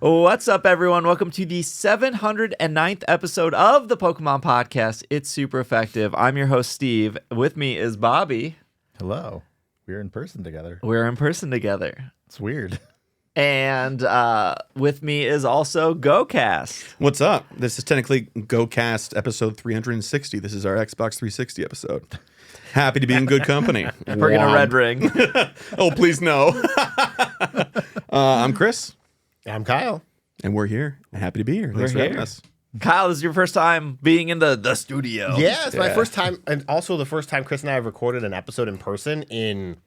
What's up, everyone? Welcome to the 709th episode of the Pokemon Podcast. It's super effective. I'm your host, Steve. With me is Bobby. Hello. We're in person together. We're in person together. It's weird. And with me is also GoCast. What's up? This is technically GoCast episode 360. This is our Xbox 360 episode. Happy to be in good company. We're going to red ring. Oh, please no. I'm Chris. I'm Kyle. And we're here. Happy to be here. Thanks for having us. Kyle, this is your first time being in the studio. Yeah, it's my first time, and also the first time Chris and I have recorded an episode in person in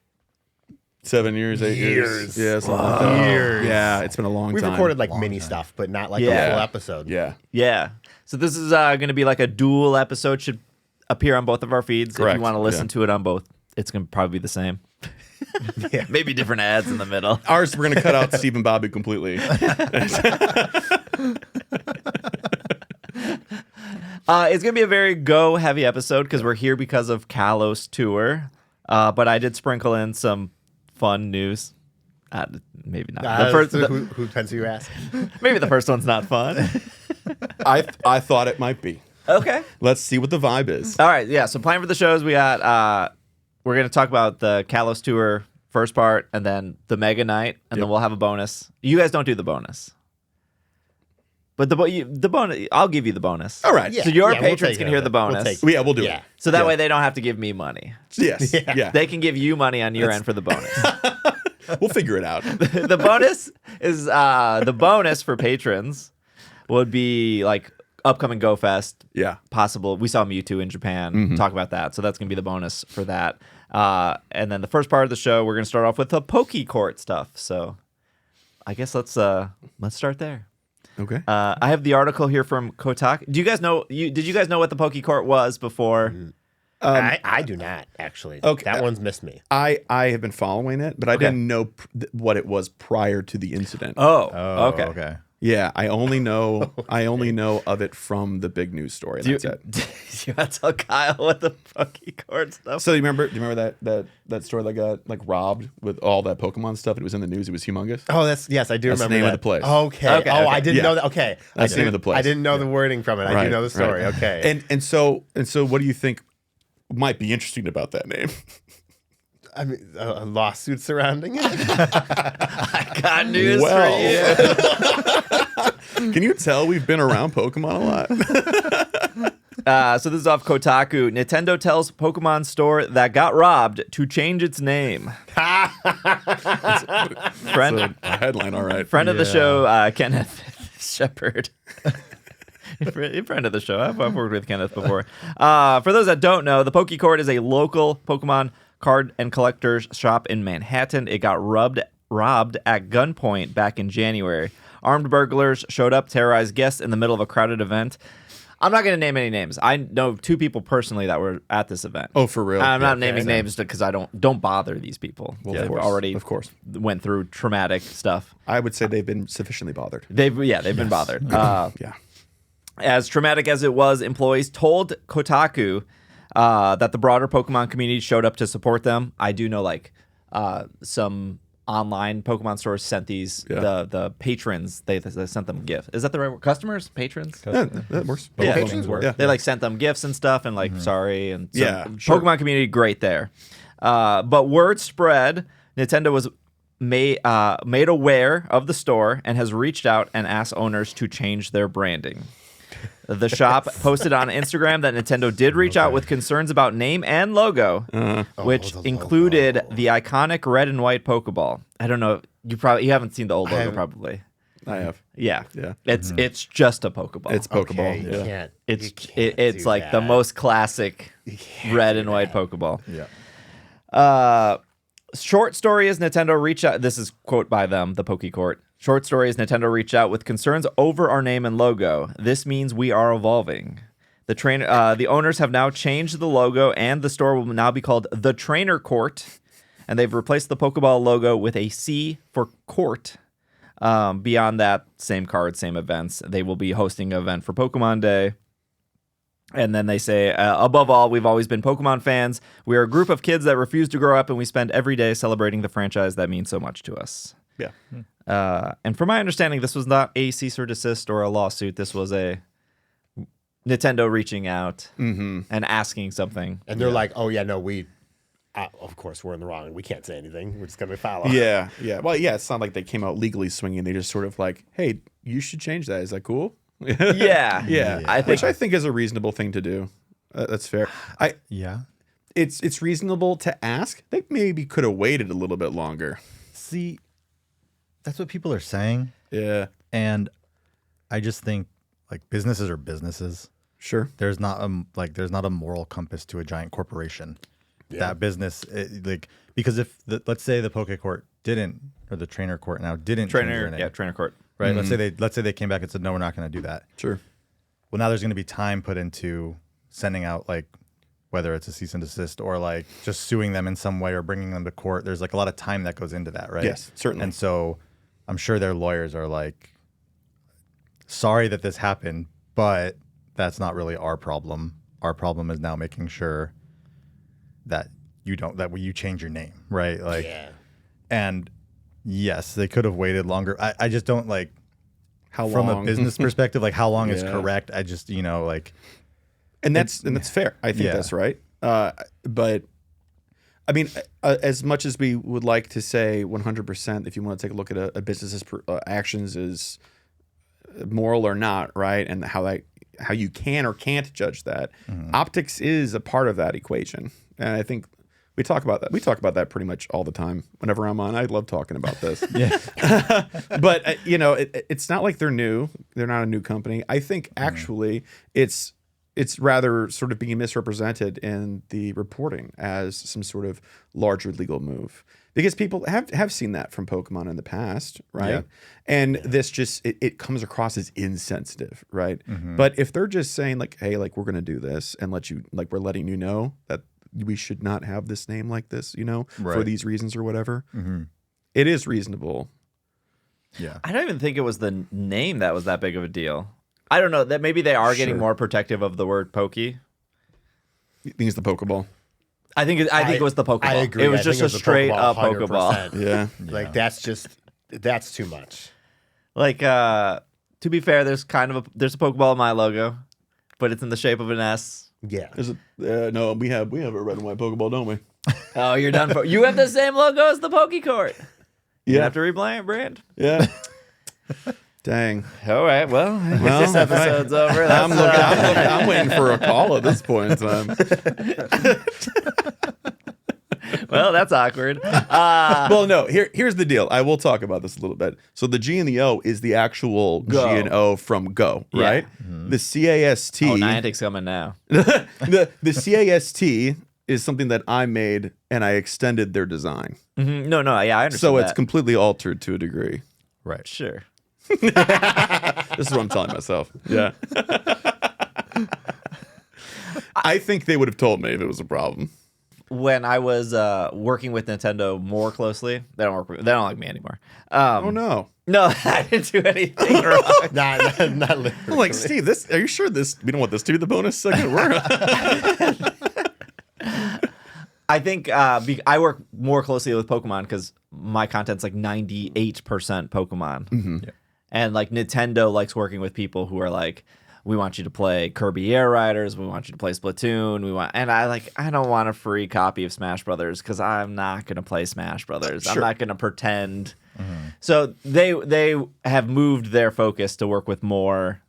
7 years, 8 years. Yeah, something like that. years. Yeah, it's been a long We've time. recorded like mini stuff, but not like a full episode. Yeah. Yeah. So this is going to be like a dual episode. Should appear on both of our feeds. Correct. If you want to listen to it on both, it's going to probably be the same. Yeah. Maybe different ads in the middle. Ours, we're going to cut out Steve and Bobby completely. It's going to be a very Go heavy episode because we're here because of Kalos Tour. But I did sprinkle in some fun news. Maybe not. Who depends who you ask? Maybe the first one's not fun. I thought it might be. Okay. Let's see what the vibe is. All right. Yeah. So plan for the shows. We got. We're going to talk about the Kalos Tour first part, and then the Mega Night, and then we'll have a bonus. You guys don't do the bonus. But the bonus, I'll give you the bonus. All right. Yeah. So your we'll patrons take can it. hear the bonus. We'll do Yeah. it. So that Yeah. way they don't have to give me money. Yes. Yeah. They can give you money on your end for the bonus. We'll figure it out. The bonus is the bonus for patrons would be like upcoming Go Fest. Yeah. Possible. We saw Mewtwo in Japan. Talk about that. So that's going to be the bonus for that. And then the first part of the show, we're going to start off with the Pokecourt stuff. So I guess let's start there. Okay. I have the article here from Kotaku. Do you guys know? Did you guys know what the Pokecourt was before? I do not, actually. Okay. That one's missed me. I have been following it, but I didn't know what it was prior to the incident. Oh, okay. Yeah, I only know of it from the big news story. That's it. Do you want to tell Kyle what the Pokecourt stuff? So do you remember that store that got like robbed with all that Pokemon stuff? It was in the news. It was humongous. Oh, yes, I do That's remember the name that. of the place. Okay. Oh, I didn't Yeah. know that. Okay. That's the name of the place. I didn't know the wording from it. I do know the story. Right. Okay. And so what do you think might be interesting about that name? I mean, a lawsuit surrounding it. I got news for you. Can you tell we've been around Pokemon a lot? So this is off Kotaku. Nintendo tells Pokemon store that got robbed to change its name. Friend, a headline, all right. Friend of the show, Kenneth Shepard. Friend of the show. I've worked with Kenneth before. For those that don't know, the Pokecourt is a local Pokemon card and collector's shop in Manhattan. It got robbed at gunpoint back in January. Armed burglars showed up, terrorized guests in the middle of a crowded event. I'm not going to name any names. I know two people personally that were at this event. Oh, for real? I'm not naming names because I don't bother these people. Well, They've of course. went through traumatic stuff. I would say they've been sufficiently bothered. They've been bothered. Yeah. As traumatic as it was, employees told Kotaku that the broader Pokemon community showed up to support them. I do know some online Pokemon stores sent these the patrons. They sent them gifts. Is that the right word? Customers, patrons. Yeah, that works. Yeah. Patrons work. Yeah. They sent them gifts and stuff and sorry and so Yeah, sure. Pokemon community great there. But word spread. Nintendo was made aware of the store and has reached out and asked owners to change their branding. The shop posted on Instagram that Nintendo did reach out with concerns about name and logo, which included the iconic red and white Pokeball. I don't know. You haven't seen the old logo, probably. I have. Yeah. Yeah. It's just a Pokeball. It's Pokeball. Okay, you can't. It's do like the that. most classic red and white Pokeball. Yeah. Short story is Nintendo reached out. This is quote by them, the Pokecourt. Short story is Nintendo reached out with concerns over our name and logo. This means we are evolving. The owners have now changed the logo, and the store will now be called the Trainer Court, and they've replaced the Pokeball logo with a C for court. Beyond that, same card, same events. They will be hosting an event for Pokemon Day. And then they say, above all, we've always been Pokemon fans. We are a group of kids that refuse to grow up, and we spend every day celebrating the franchise that means so much to us. Yeah. And from my understanding, this was not a cease or desist or a lawsuit. This was a Nintendo reaching out and asking something. And they're like, oh, yeah, no, of course, we're in the wrong. We can't say anything. We're just going to follow. Yeah. Well, yeah, it's not like they came out legally swinging. They just sort of like, hey, you should change that. Is that cool? Yeah. Which I think is a reasonable thing to do. That's fair. It's reasonable to ask. They maybe could have waited a little bit longer. See, that's what people are saying. Yeah. And I just think like businesses are businesses. Sure. There's not a moral compass to a giant corporation. Yeah. That business, because if let's say the Poke Court didn't, or the Trainer Court now didn't change their name. Yeah, Trainer Court. Right. Let's say they came back and said, no, we're not going to do that. Sure. Well, now there's going to be time put into sending out like whether it's a cease and desist or like just suing them in some way or bringing them to court. There's like a lot of time that goes into that, right? Yes, certainly. And so I'm sure their lawyers are like, sorry that this happened, but that's not really our problem. Our problem is now making sure that you change your name, right? Like, and yes, they could have waited longer. I just don't like how from long? A business perspective, like how long is correct. I just, like, and that's fair. I think that's right. But I mean, as much as we would like to say 100%, if you want to take a look at a business's actions is moral or not, right? And how you can or can't judge that. Optics is a part of that equation. And I think we talk about that. We talk about that pretty much all the time. Whenever I'm on, I love talking about this. But it's not like they're new. They're not a new company. I think actually it's rather sort of being misrepresented in the reporting as some sort of larger legal move, because people have seen that from Pokemon in the past, right? Yeah. And this just it comes across as insensitive, right? But if they're just saying like, hey, like we're gonna do this and we're letting you know that we should not have this name like this, for these reasons or whatever, it is reasonable. Yeah, I don't even think it was the name that was that big of a deal. I don't know, that maybe they are getting more protective of the word Pokey. You think it's the Pokeball? I think it was the Pokeball. I agree. It was just a straight up Pokeball. Yeah. Like that's too much. Like to be fair, there's a Pokeball in my logo, but it's in the shape of an S. Yeah. No, we have a red and white Pokeball, don't we? Oh, you're done for. You have the same logo as the Poke Court. You have to rebrand. Yeah. Dang. All right. Well, this episode's over. I'm waiting for a call at this point in time. Well, that's awkward. Well, no. Here's the deal. I will talk about this a little bit. So the G and the O is the actual Go. G and O from Go, right? The CAST. Oh, Niantic's coming now. the CAST is something that I made, and I extended their design. No, yeah, I understand. So it's completely altered to a degree. Right. Sure. This is what I'm telling myself. Yeah. I think they would have told me if it was a problem. When I was working with Nintendo more closely, they don't like me anymore. Oh no. No, I didn't do anything wrong. not literally. I'm like, Steve, are you sure we don't want this to be the bonus segment? I think I work more closely with Pokemon because my content's like 98% Pokemon. Yeah. And like Nintendo likes working with people who are like, we want you to play Kirby Air Riders, we want you to play Splatoon, and I don't want a free copy of Smash Brothers because I'm not gonna play Smash Brothers. Sure. I'm not gonna pretend. So they have moved their focus to work with more,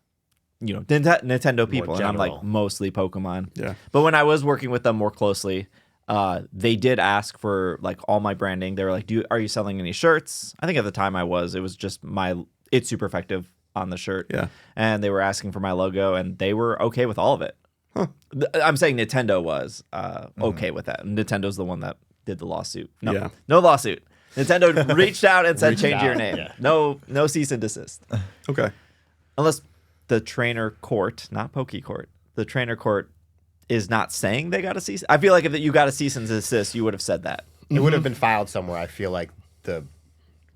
Nintendo people, and I'm like mostly Pokemon. Yeah. But when I was working with them more closely, they did ask for like all my branding. They were like, are you selling any shirts? I think at the time it was just It's Super Effective on the shirt. Yeah. And they were asking for my logo, and they were okay with all of it. Huh. I'm saying Nintendo was okay with that. Nintendo's the one that did the lawsuit. No lawsuit. Nintendo reached out and said, change your name. Yeah. No cease and desist. Okay. Unless the Trainer Court, not Poke Court, the Trainer Court is not saying they got a cease. I feel like if you got a cease and desist, you would have said that. It would have been filed somewhere. I feel like the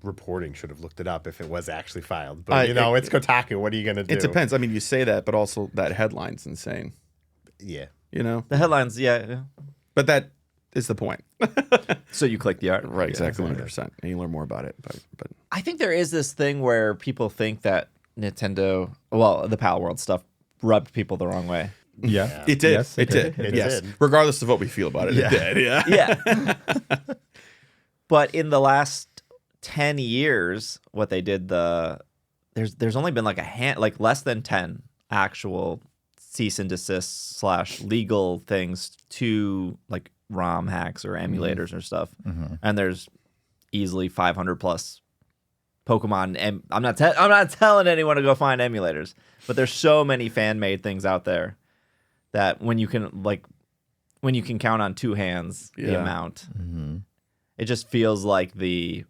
reporting should have looked it up if it was actually filed. But it's Kotaku. What are you going to do? It depends. I mean, you say that, but also that headline's insane. Yeah. The headlines, yeah. But that is the point. So you click the art. Right, exactly, 100%. And you learn more about it. But I think there is this thing where people think that Nintendo, well, the Pal World stuff rubbed people the wrong way. Yeah. it did. Yes, it did. It Yes. did. Regardless of what we feel about it, it did. Yeah. Yeah. But in the last 10 years, what they did, there's only been like less than 10 actual cease and desist / legal things to like ROM hacks or emulators or stuff. And there's easily 500 plus Pokemon. And I'm not telling anyone to go find emulators, but there's so many fan made things out there that when you can count on two hands the amount, it just feels like the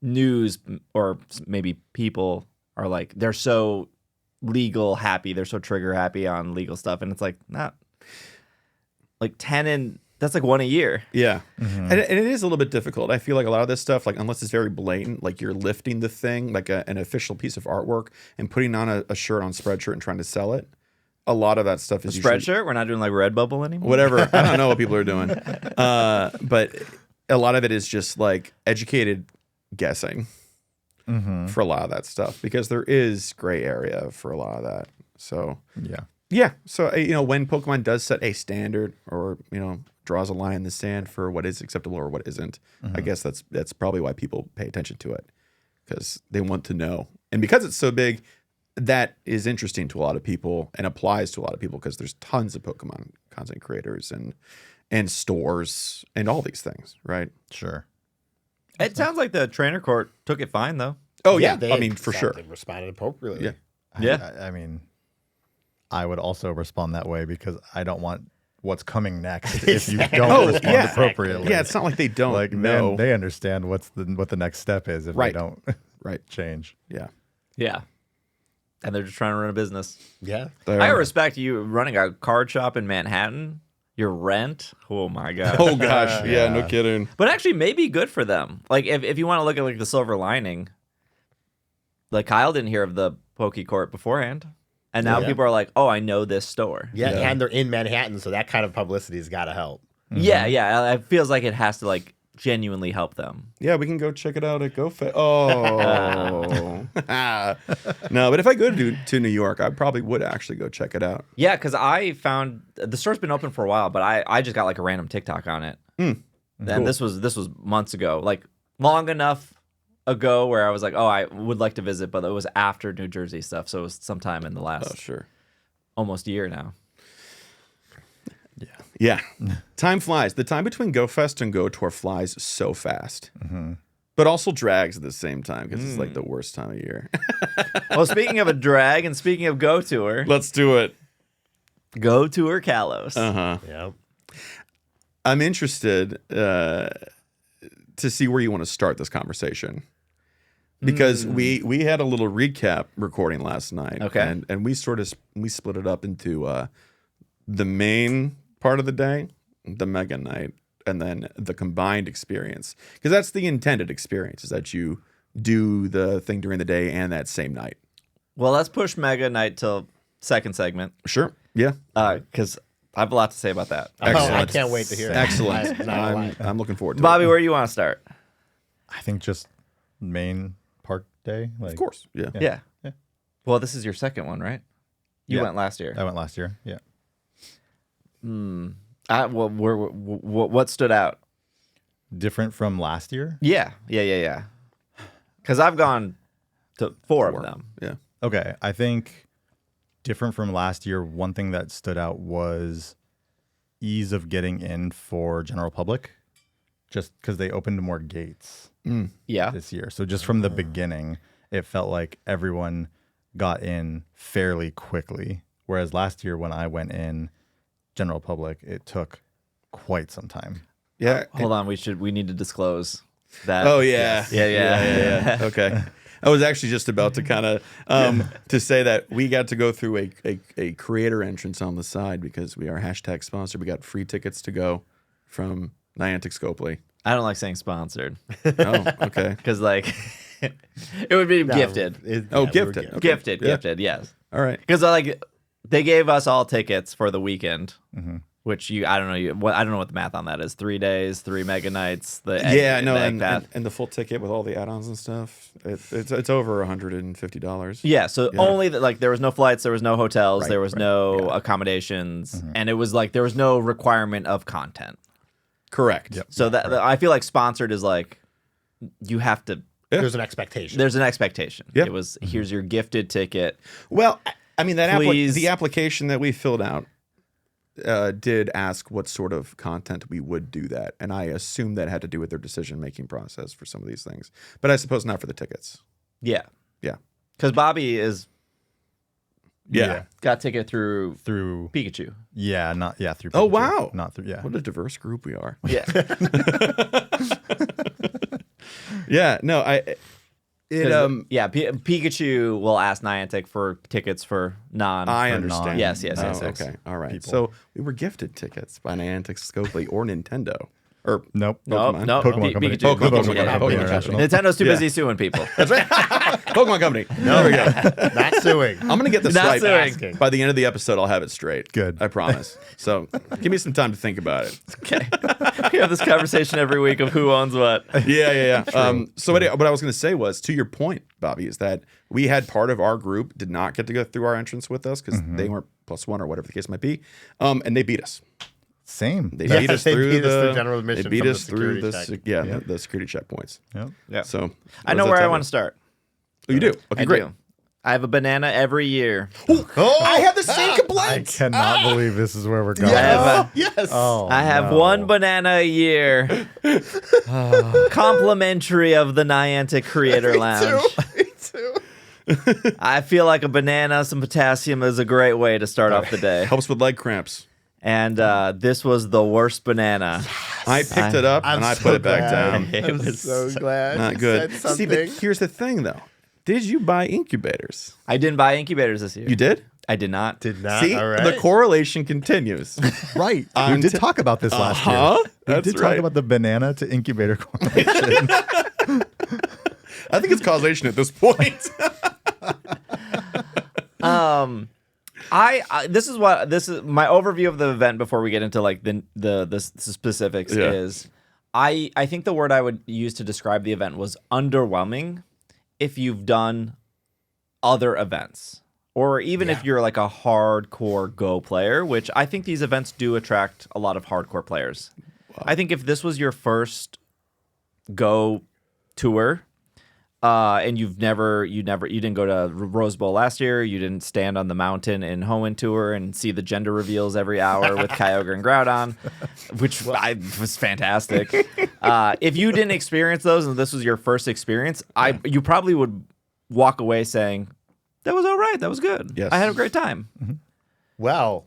news or maybe people are like, they're so legal happy, they're so trigger happy on legal stuff, and it's like not like 10 and that's like one a year. Yeah. And it is a little bit difficult. I feel like a lot of this stuff, like unless it's very blatant, like you're lifting the thing like an official piece of artwork and putting on a shirt on Spreadshirt and trying to sell it. A lot of that stuff is Spreadshirt. We're not doing like Redbubble anymore. whatever. I don't know what people are doing, but a lot of it is just like educated guessing for a lot of that stuff because there is gray area for a lot of that. So yeah. So when Pokemon does set a standard or draws a line in the sand for what is acceptable or what isn't, I guess that's probably why people pay attention to it because they want to know, and because it's so big. That is interesting to a lot of people and applies to a lot of people because there's tons of Pokemon content creators and stores and all these things, right? Sure. It sounds like the trainer court took it fine though. Oh yeah, they I mean for sure. They responded appropriately. Yeah. I mean, I would also respond that way because I don't want what's coming next if you don't respond appropriately. Yeah, it's not like they don't like know. they understand what the next step is if they don't change. Yeah. Yeah. And they're just trying to run a business. Yeah. I respect you running a card shop in Manhattan. Your rent, oh my god. Oh gosh, yeah, no kidding. But actually, maybe good for them. Like if you want to look at like the silver lining, like Kyle didn't hear of the Poke Court beforehand, and now people are like, "Oh, I know this store." Yeah, and they're in Manhattan, so that kind of publicity has got to help. Yeah. It feels like it has to like genuinely help them. Yeah, we can go check it out at GoFest. Oh. No, but if I go to New York, I probably would actually go check it out. Yeah, because I found the store's been open for a while, but I just got like a random TikTok on it. And Cool. this was months ago, like long enough ago where I was like, oh, I would like to visit, but it was after New Jersey stuff, so it was sometime in the last almost year now. Yeah. Time flies. The time between GoFest and Go Tour flies so fast. But also drags at the same time because it's like the worst time of year. Well, speaking of a drag and speaking of Go Tour, Let's do it. Go Tour Kalos. Yeah. I'm interested to see where you want to start this conversation. Because we had a little recap recording last night. Okay. And we split it up into the main part of the day, the mega night, and then the combined experience. Because that's the intended experience, is that you do the thing during the day and that same night. Well, let's push Mega Night till second segment. Sure. Yeah. Because I have a lot to say about that. I can't wait to hear it. Excellent. I'm looking forward to Bobby, it. where do you want to start? I think just main park day. Like, Of course. Yeah. Yeah. Well, this is your second one, right? You went last year. I went last year. Yeah. Well, what stood out? Different from last year. Yeah. Because I've gone to four of them. Yeah. Okay, I think different from last year, one thing that stood out was ease of getting in for general public, just because they opened more gates Yeah. this year. So just from the beginning, it felt like everyone got in fairly quickly. Whereas last year when I went in general public, it took quite some time. Yeah. Hold on, we need to disclose that. Oh, yeah. Yeah. Okay. I was actually just about to kind of to say that we got to go through a creator entrance on the side because we are hashtag sponsored. We got free tickets to go from Niantic Scopely. I don't like saying sponsored Oh, okay. because like it would be gifted. Gifted. Okay. Gifted, yes. All right. Because like they gave us all tickets for the weekend, which I don't know. I don't know what the math on that is. 3 days, 3 mega nights. And the full ticket with all the add-ons and stuff. It's over $150. Yeah, so only that, there was no flights, there was no hotels, there was no accommodations, and it was there was no requirement of content. Correct. Yep. So that I feel like sponsored is you have to. There's an expectation. There's an expectation. Yep. It was here's your gifted ticket. Well, I mean Please. the application that we filled out did ask what sort of content we would do that, and I assume that had to do with their decision-making process for some of these things. But I suppose not for the tickets. Yeah. Yeah. Because Bobby is. Yeah. Got ticket through Through Pikachu. through. Oh, Pikachu. wow. Not through. Yeah. What a diverse group we are. Yeah. Yeah. No, Pikachu will ask Niantic for tickets for non. I understand. Yes. Okay. All right. People. So we were gifted tickets by Niantic, Scopely, or Nintendo. Or Nope. Pokemon. No. Pokemon Company. Pikachu. Pokemon Yeah, Company. International. Nintendo's too busy suing people. That's right. Pokemon Company. There we go. Not suing. I'm going to get this Not right. suing. Asking. By the end of the episode, I'll have it straight. Good. I promise. So give me some time to think about it. Okay. We have this conversation every week of who owns what. Yeah. So what I was going to say was, to your point, Bobby, is that we had part of our group did not get to go through our entrance with us because they weren't +1 or whatever the case might be. And they beat us. Same. They beat us through the general admission. They beat from us the through security the check. the security checkpoints. Yep. Yeah. So I know where I want to start. Oh, you do? Okay, I great. do. I have a banana every year. Oh, I have the same I complaint. cannot believe this is where we're going. yes. Oh, I have no. one banana a year. Complimentary of the Niantic Creator Lounge. Me too. I feel like a banana, some potassium is a great way to start off the day. Helps with leg cramps. And this was the worst banana. I picked it up and I put it back down. It I'm was so glad. Not you good. said See, but something. here's the thing, though. Did you buy incubators? I didn't buy incubators this year. You did? I did not. Did not. See, All right. the correlation continues. Right. We did talk about this last year. We That's did right. talk about the banana to incubator correlation. I think it's causation at this point. This is my overview of the event before we get into the specifics is I think the word I would use to describe the event was underwhelming if you've done other events, or even if you're like a hardcore Go player, which I think these events do attract a lot of hardcore players. Wow. I think if this was your first Go tour, and you didn't go to Rose Bowl last year, you didn't stand on the mountain in Hoenn Tour and see the gender reveals every hour with Kyogre and Groudon, which was fantastic. If you didn't experience those and this was your first experience, you probably would walk away saying, that was all right, that was good. Yes. I had a great time. Well,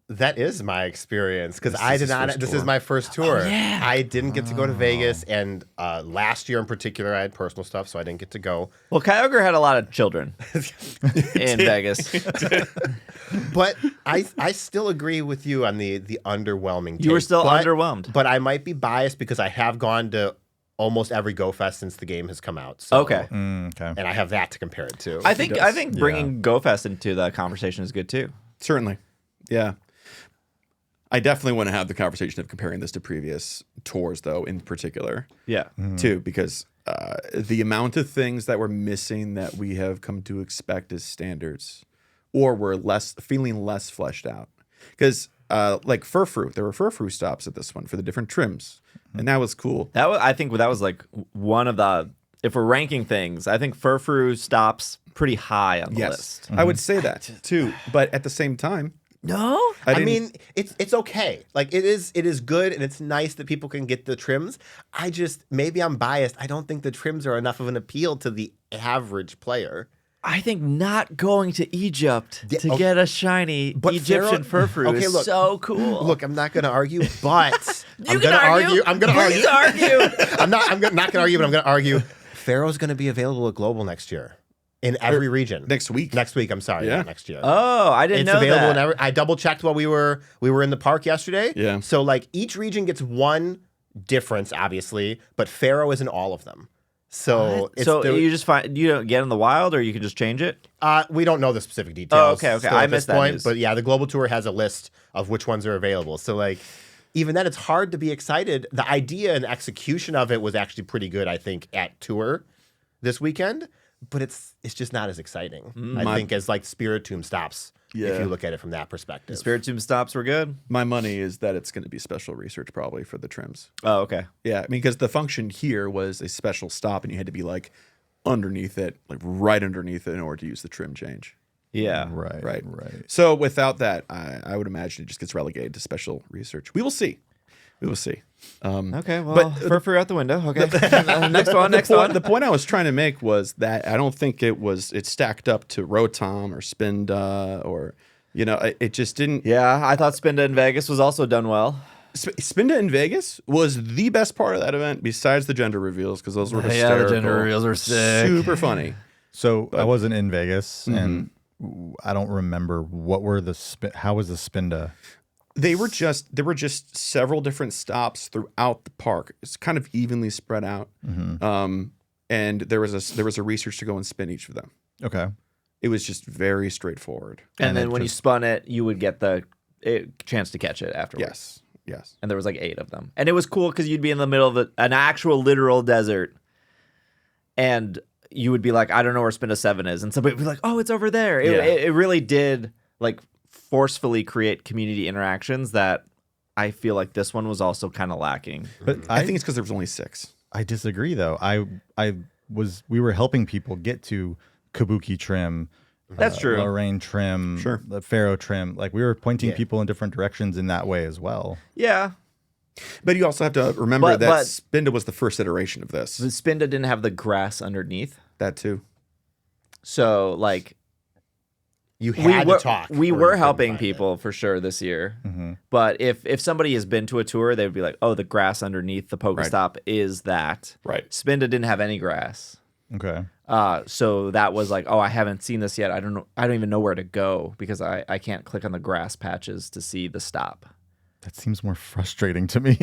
that is my experience because I did not. This is my first tour. Oh, yeah. I didn't get to go to Vegas, and last year in particular, I had personal stuff, so I didn't get to go. Well, Kyogre had a lot of children in Vegas. But I still agree with you on the underwhelming. You were take, still but- underwhelmed. but I might be biased because I have gone to almost every Go Fest since the game has come out. So, Okay. Okay. and I have that to compare it to. I think bringing GoFest into the conversation is good too. Certainly. Yeah. I definitely want to have the conversation of comparing this to previous tours, though, in particular, Yeah. too, because the amount of things that we're missing that we have come to expect as standards, or we're feeling less fleshed out. Because like Furfrou, there were Furfrou stops at this one for the different trims, and that was cool. I think that was like one of the, if we're ranking things, I think Furfrou stops pretty high on the list. I would say that too, but at the same time, No? I mean, it's okay. Like it is good, and it's nice that people can get the trims. Maybe I'm biased. I don't think the trims are enough of an appeal to the average player. I think not going to Egypt to get a shiny But Egyptian Furfrou is look, so cool. Look, I'm not going to argue, but I'm going to argue. I'm going to argue. Please argue. I'm not going to argue, but I'm going to argue. Pharaoh's going to be available at Global next year in every region. next week. Next week. I'm sorry. Yeah. Not next year. Oh, I didn't It's know available that. in every. I double checked while we were in the park yesterday. Yeah. So like each region gets one difference, obviously, but Pharaoh is in all of them. So you just you don't get in the wild, or you can just change it. we don't know the specific details. Oh, okay. still I at this missed that point, news. but yeah, the Global Tour has a list of which ones are available. So like, even then, it's hard to be excited. The idea and execution of it was actually pretty good, I think, at Tour this weekend. But it's just not as exciting, I think, as like Spiritomb Stops. If you look at it from that perspective. Spiritomb Stops were good. My money is that it's going to be special research probably for the trims. Oh, okay. Yeah, I mean, because the function here was a special stop, and you had to be like underneath it, like right underneath it, in order to use the trim change. Yeah. Right. So without that, I would imagine it just gets relegated to special research. We will see. Okay, well, Furfrou out the window. Okay. Next one. The point I was trying to make was that I don't think it stacked up to Rotom or Spinda or, it just didn't. Yeah, I thought Spinda in Vegas was also done well. Spinda in Vegas was the best part of that event besides the gender reveals, because those were hysterical. Yeah, the gender reveals were sick. Super funny. So I wasn't in Vegas, and I don't remember how was the Spinda? There were just several different stops throughout the park. It's kind of evenly spread out, and there was a research to go and spin each of them. Okay, it was just very straightforward. And then when you spun it, you would get the chance to catch it afterwards. Yes. And there was like 8 of them, and it was cool because you'd be in the middle of an actual literal desert, and you would be like, I don't know where Spinda 7 is, and somebody would be like, oh, it's over there. It really did like forcefully create community interactions that I feel like this one was also kind of lacking. But I think it's because there was only 6. I disagree, though. We were helping people get to Kabuki trim. That's true. Lorraine trim, Sure. the Pharaoh trim. Like, we were pointing people in different directions in that way as well. Yeah. But you also have to remember that Spinda was the first iteration of this. The Spinda didn't have the grass underneath. That too. So, like, you had to talk. We were helping people for sure this year. But if somebody has been to a tour, they would be like, oh, the grass underneath the Pokestop is that. Right. Spinda didn't have any grass. Okay. So that was like, oh, I haven't seen this yet. I don't know. I don't even know where to go because I can't click on the grass patches to see the stop. That seems more frustrating to me.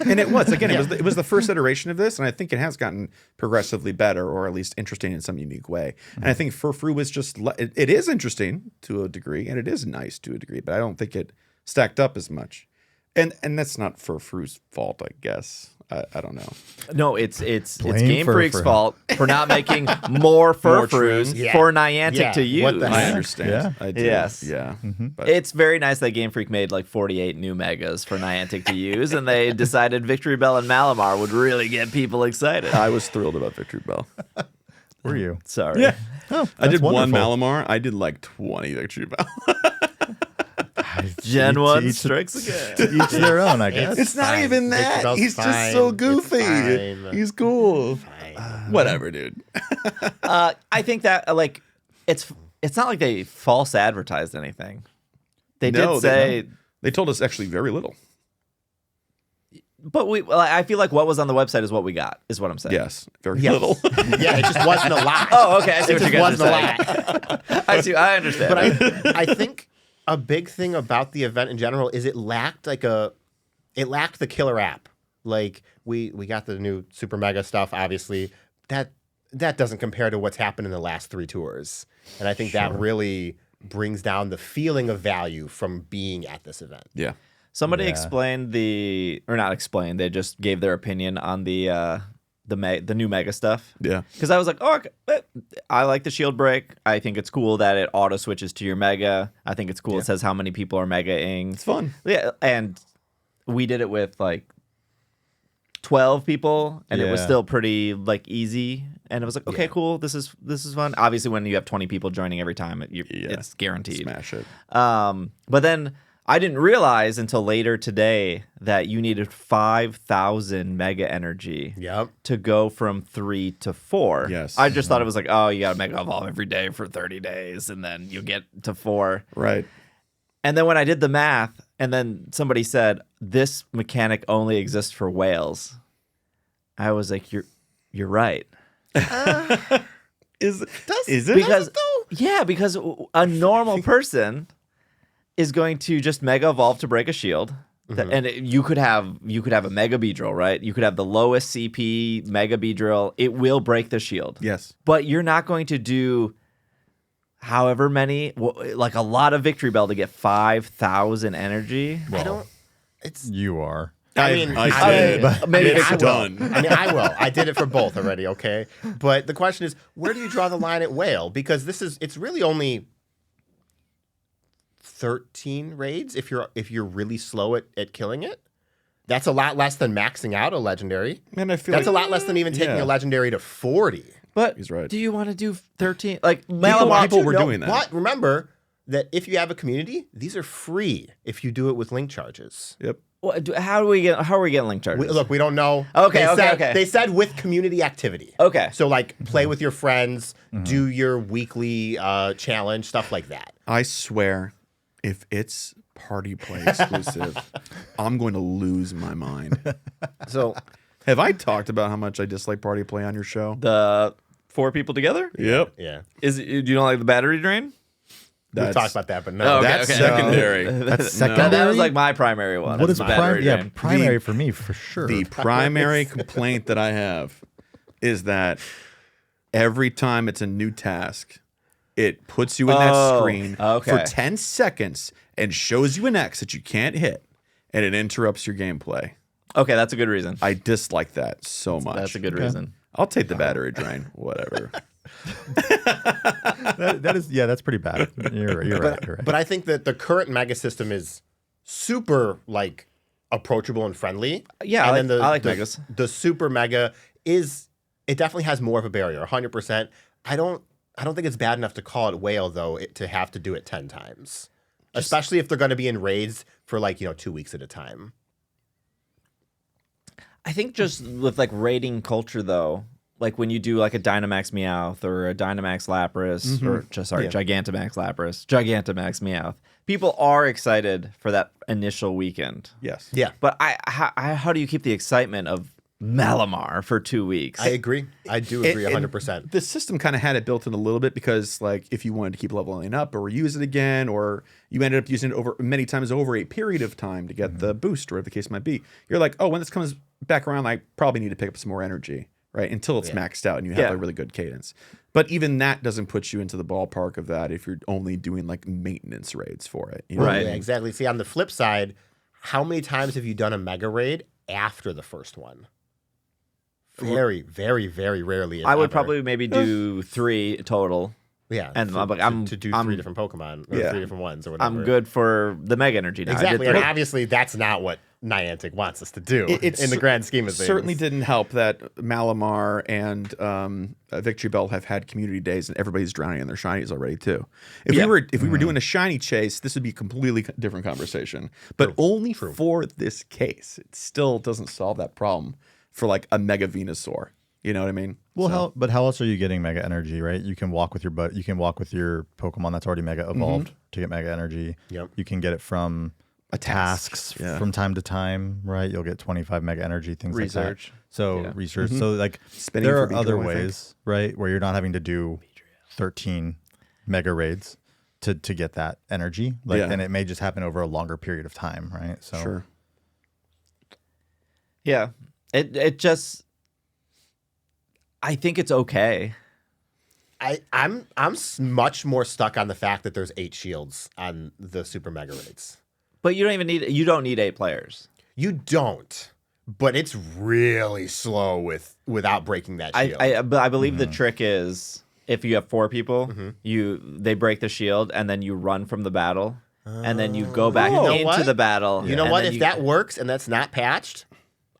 And it was it was the first iteration of this, and I think it has gotten progressively better, or at least interesting in some unique way. And I think Furfrou was just it is interesting to a degree, and it is nice to a degree, but I don't think it stacked up as much. And that's not Furfrou's fault, I guess. I don't know. No, it's Blame Game Freak's Furfrou. fault for not making more Furfrous trims. for Niantic Yeah. to use. What the I heck? understand. Yeah. I do. Yes. Yeah. But It's very nice that Game Freak made like 48 new megas for Niantic to use, and they decided Victory Bell and Malamar would really get people excited. I was thrilled about Victory Bell. Were you? Sorry. Yeah. Oh, I did that's one wonderful. Malamar. I did like 20 Victory Bell. Gen To 1 each- strikes again. To each their own, I guess. It's not fine. even that. Victory Bell's He's just fine. so It's goofy. fine. He's cool. Whatever, dude. I think that like it's not like they false advertised anything. They did say, They told us actually very little. but I feel like what was on the website is what we got. Is what I'm saying. Yes, very Yes. little. Yeah, it just wasn't a lot. Oh, okay. I see what you It guys just are wasn't saying. a lot. I see. I understand. But I think a big thing about the event in general is it lacked the killer app. Like we got the new Super Mega stuff, obviously. That doesn't compare to what's happened in the last 3 tours. And I think that really brings down the feeling of value from being at this event. Yeah. Somebody Yeah. explained or not explained. They just gave their opinion on the new Mega stuff. Yeah. Because I was like, oh, I like the shield break. I think it's cool that it auto switches to your Mega. I think it's cool. It says how many people are Mega-ing. It's fun. Yeah, and we did it with like 12 people, and it was Yeah. still pretty like easy. And it was like, okay, cool. This is fun. Obviously, when you have 20 people joining every time, it's guaranteed. Smash it. But then I didn't realize until later today that you needed 5,000 Mega Energy Yep. to go from 3 to 4. Yes. I just thought it was like, oh, you got to Mega Evolve every day for 30 days, and then you get to 4. Right. And then when I did the math, and then somebody said, this mechanic only exists for whales, I was like, you're right. Is it? Because a normal person is going to just Mega Evolve to break a shield. And you could have a Mega Beedrill, right? You could have the lowest CP Mega Beedrill. It will break the shield. Yes. But you're not going to do however many, like a lot of Victory Bell to get 5,000 energy. I don't. It's. You are. I mean, maybe I will. done. I mean, I will. I did it for both already. Okay, but the question is, where do you draw the line at whale? Because it's really only 13 raids if you're really slow at killing it. That's a lot less than maxing out a legendary. And I feel That's like a lot less than even taking yeah. a legendary to 40. But He's right. do you want to do 13? Like people were doing that. But remember that if you have a community, these are free if you do it with link charges. Yep. How are we getting link charges? Look, we don't know. Okay, okay. They said with community activity. Okay. So like play with your friends, do your weekly challenge, stuff like that. I swear, if it's party play exclusive, I'm going to lose my mind. So Have I talked about how much I dislike party play on your show? The 4 people together? Yep. yeah, Do you don't like the battery drain? we've talked about that, but no. Oh, okay, That's okay. secondary. That's That secondary. was like my primary one. What is the battery drain? primary for me for sure. The primary complaint that I have is that every time it's a new task, it puts you in that screen okay. for 10 seconds and shows you an X that you can't hit, and it interrupts your gameplay. Okay, that's a good reason. I dislike that so much. That's a good reason. I'll take the battery drain, whatever. that is that's pretty bad. You're right. You're right. But I think that the current mega system is super like approachable and friendly. Yeah, and I like megas. The super mega it definitely has more of a barrier, 100%. I don't think it's bad enough to call it whale though to have to do it 10 times, especially if they're going to be in raids for 2 weeks at a time. I think just with like raiding culture though, like when you do like a Dynamax Meowth or a Dynamax Lapras or Gigantamax Lapras, Gigantamax Meowth, people are excited for that initial weekend. Yes. Yeah, But how do you keep the excitement of Malamar for 2 weeks? I agree. I do agree 100%. The system kind of had it built in a little bit because, like, if you wanted to keep leveling up or use it again, or you ended up using it over many times over a period of time to get the boost, or whatever the case might be, you're like, oh, when this comes back around, I probably need to pick up some more energy, right? Until it's maxed out and you have a really good cadence. But even that doesn't put you into the ballpark of that if you're only doing like maintenance raids for it. You know? Right. Yeah, exactly. See, on the flip side, how many times have you done a mega raid after the first one? Very, very, very rarely. If I would ever. probably maybe do 3 total. Yeah, And for, I'm to do 3 different Pokemon or 3 different ones or whatever. I'm good for the Mega Energy now. Exactly, I and did 3. obviously that's not what Niantic wants us to do It's in the grand scheme of things. certainly didn't help that Malamar and Victory Bell have had community days and everybody's drowning in their shinies already too. If we were doing a shiny chase, this would be a completely different conversation. But only for this case, it still doesn't solve that problem for like a Mega Venusaur. You know what I mean? Well, how else are you getting Mega Energy, right? You can walk with your you can walk with your Pokemon that's already Mega evolved to get Mega Energy. Yep. You can get it from tasks from time to time, right? You'll get 25 Mega Energy, things like Research. that. So research. So like Spinning there for are other Beedrill, I think. ways, right, where you're not having to do 13 Mega raids to get that energy. Like, and it may just happen over a longer period of time, right? So Sure. Yeah. It just, I think it's okay. I'm much more stuck on the fact that there's 8 shields on the Super Mega Raids. But you don't need 8 players. You don't, but it's really slow without breaking that shield. I believe the trick is if you have 4 people, they break the shield and then you run from the battle and then you go back into the battle. You know what? If that works and that's not patched,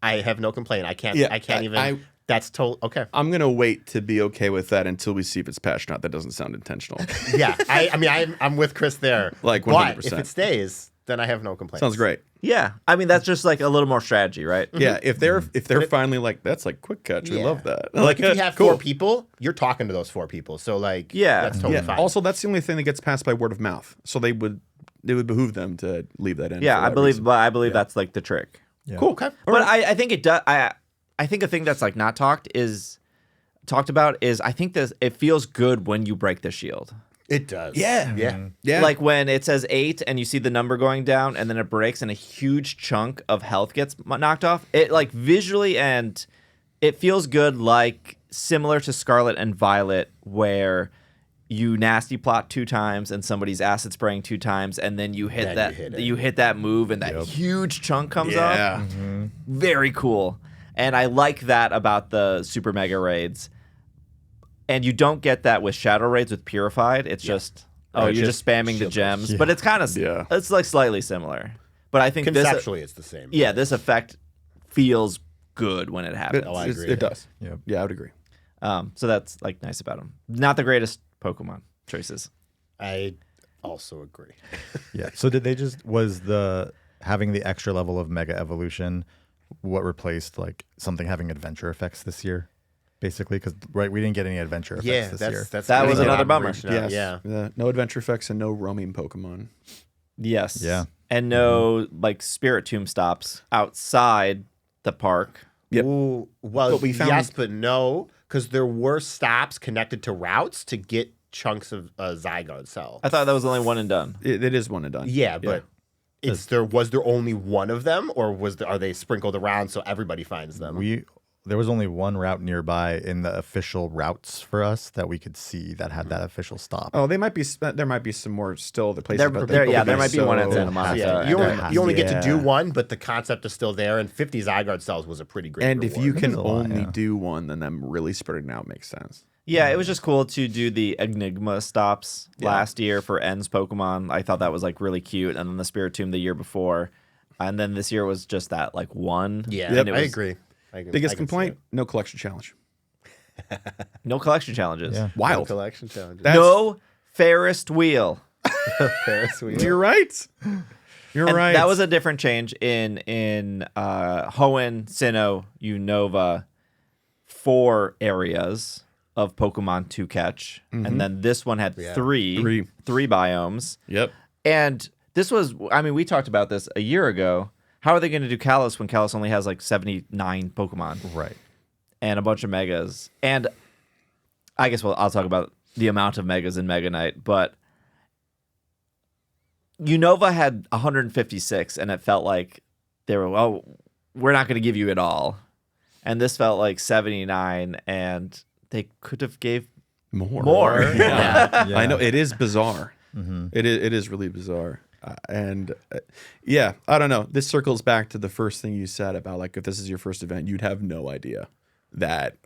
I have no complaint. I can't even. That's total. Okay. I'm gonna wait to be okay with that until we see if it's patched or not. That doesn't sound intentional. Yeah. I mean, I'm with Chris there. Like 100%. But if it stays, then I have no complaints. Sounds great. Yeah. I mean, that's just like a little more strategy, right? Yeah, if they're finally like, that's like quick catch. We love that. Like if you have cool. 4 people, you're talking to those 4 people. So like, that's totally fine. Also, that's the only thing that gets passed by word of mouth. So it would behoove them to leave that in. Yeah, for I that believe, reason. but I believe that's like the trick. yeah. Cool. Okay. But I think it does. I think a thing that's like not talked about is I think this. It feels good when you break the shield. It does. Yeah. Yeah. Yeah. Like when it says 8 and you see the number going down and then it breaks and a huge chunk of health gets knocked off. It like visually and it feels good, like similar to Scarlet and Violet, where you nasty plot 2 times and somebody's acid spraying 2 times and then you hit you hit that move and that huge chunk comes off. Very cool. And I like that about the Super Mega Raids. And you don't get that with Shadow Raids with Purified. It's just you're just spamming the gems. But it's kind of it's like slightly similar. But I think conceptually it's the same. Yeah, this effect feels good when it happens. I agree. It does. Yep. Yeah, I would agree. So that's like nice about them. Not the greatest Pokemon choices. I also agree. Yeah. So did they just having the extra level of Mega Evolution what replaced like something having adventure effects this year? Basically, because we didn't get any adventure effects this year. That was another bummer. Yes. Yeah. No adventure effects and no roaming Pokemon. Yes. Yeah. And no like Spirit Tomb stops outside the park. Yep. Ooh, well, But we found- yes, but no, because there were stops connected to routes to get chunks of Zygarde cell. I thought that was only one and done. It is one and done. Yeah, but was there only one of them, or are they sprinkled around so everybody finds them? There was only one route nearby in the official routes for us that we could see that had that official stop. Oh, there might be some more still the places. There might be one at Santa Monica. Yeah, you only get to do one, but the concept is still there, and 50 Zygarde cells was a pretty great And reward. if you can is a lot, only yeah. do one, then them really spreading out makes sense. Yeah, it was just cool to do the Enigma stops last year for N's Pokemon. I thought that was like really cute. And then the Spirit Tomb the year before. And then this year was just that like one. Yeah, and I agree. Biggest complaint: no collection challenge. No collection challenges. Yeah. Wild. Collection challenges. No Ferris wheel. Ferris wheel. You're right. You're And right. that was a different change in Hoenn, Sinnoh, Unova, 4 areas of Pokemon to catch. And then this one had three biomes. Yep. And this was, I mean, we talked about this a year ago. How are they going to do Kalos when Kalos only has like 79 Pokemon? Right. And a bunch of Megas. And I guess I'll talk about the amount of Megas in Mega Knight, but Unova had 156, and it felt like they were, we're not going to give you it all. And this felt like 79, and they could have gave more. Yeah. Yeah. I know it is bizarre. It is really bizarre. Yeah, I don't know. This circles back to the first thing you said about like if this is your first event, you'd have no idea that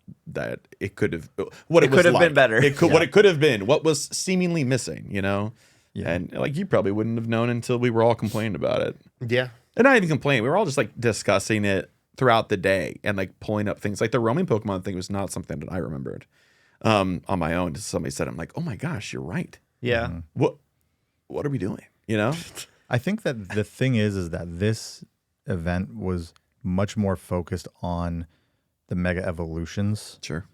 it could have what it could have like. been better. What it could have been, what was seemingly missing, you know. Yeah. And like you probably wouldn't have known until we were all complaining about it. Yeah. And not even complaining. We were all just like discussing it throughout the day and like pulling up things. Like the roaming Pokemon thing was not something that I remembered on my own. Somebody said, I'm like, oh my gosh, you're right. Yeah. What are we doing? You know? I think that the thing is that this event was much more focused on the Mega Evolutions. Sure.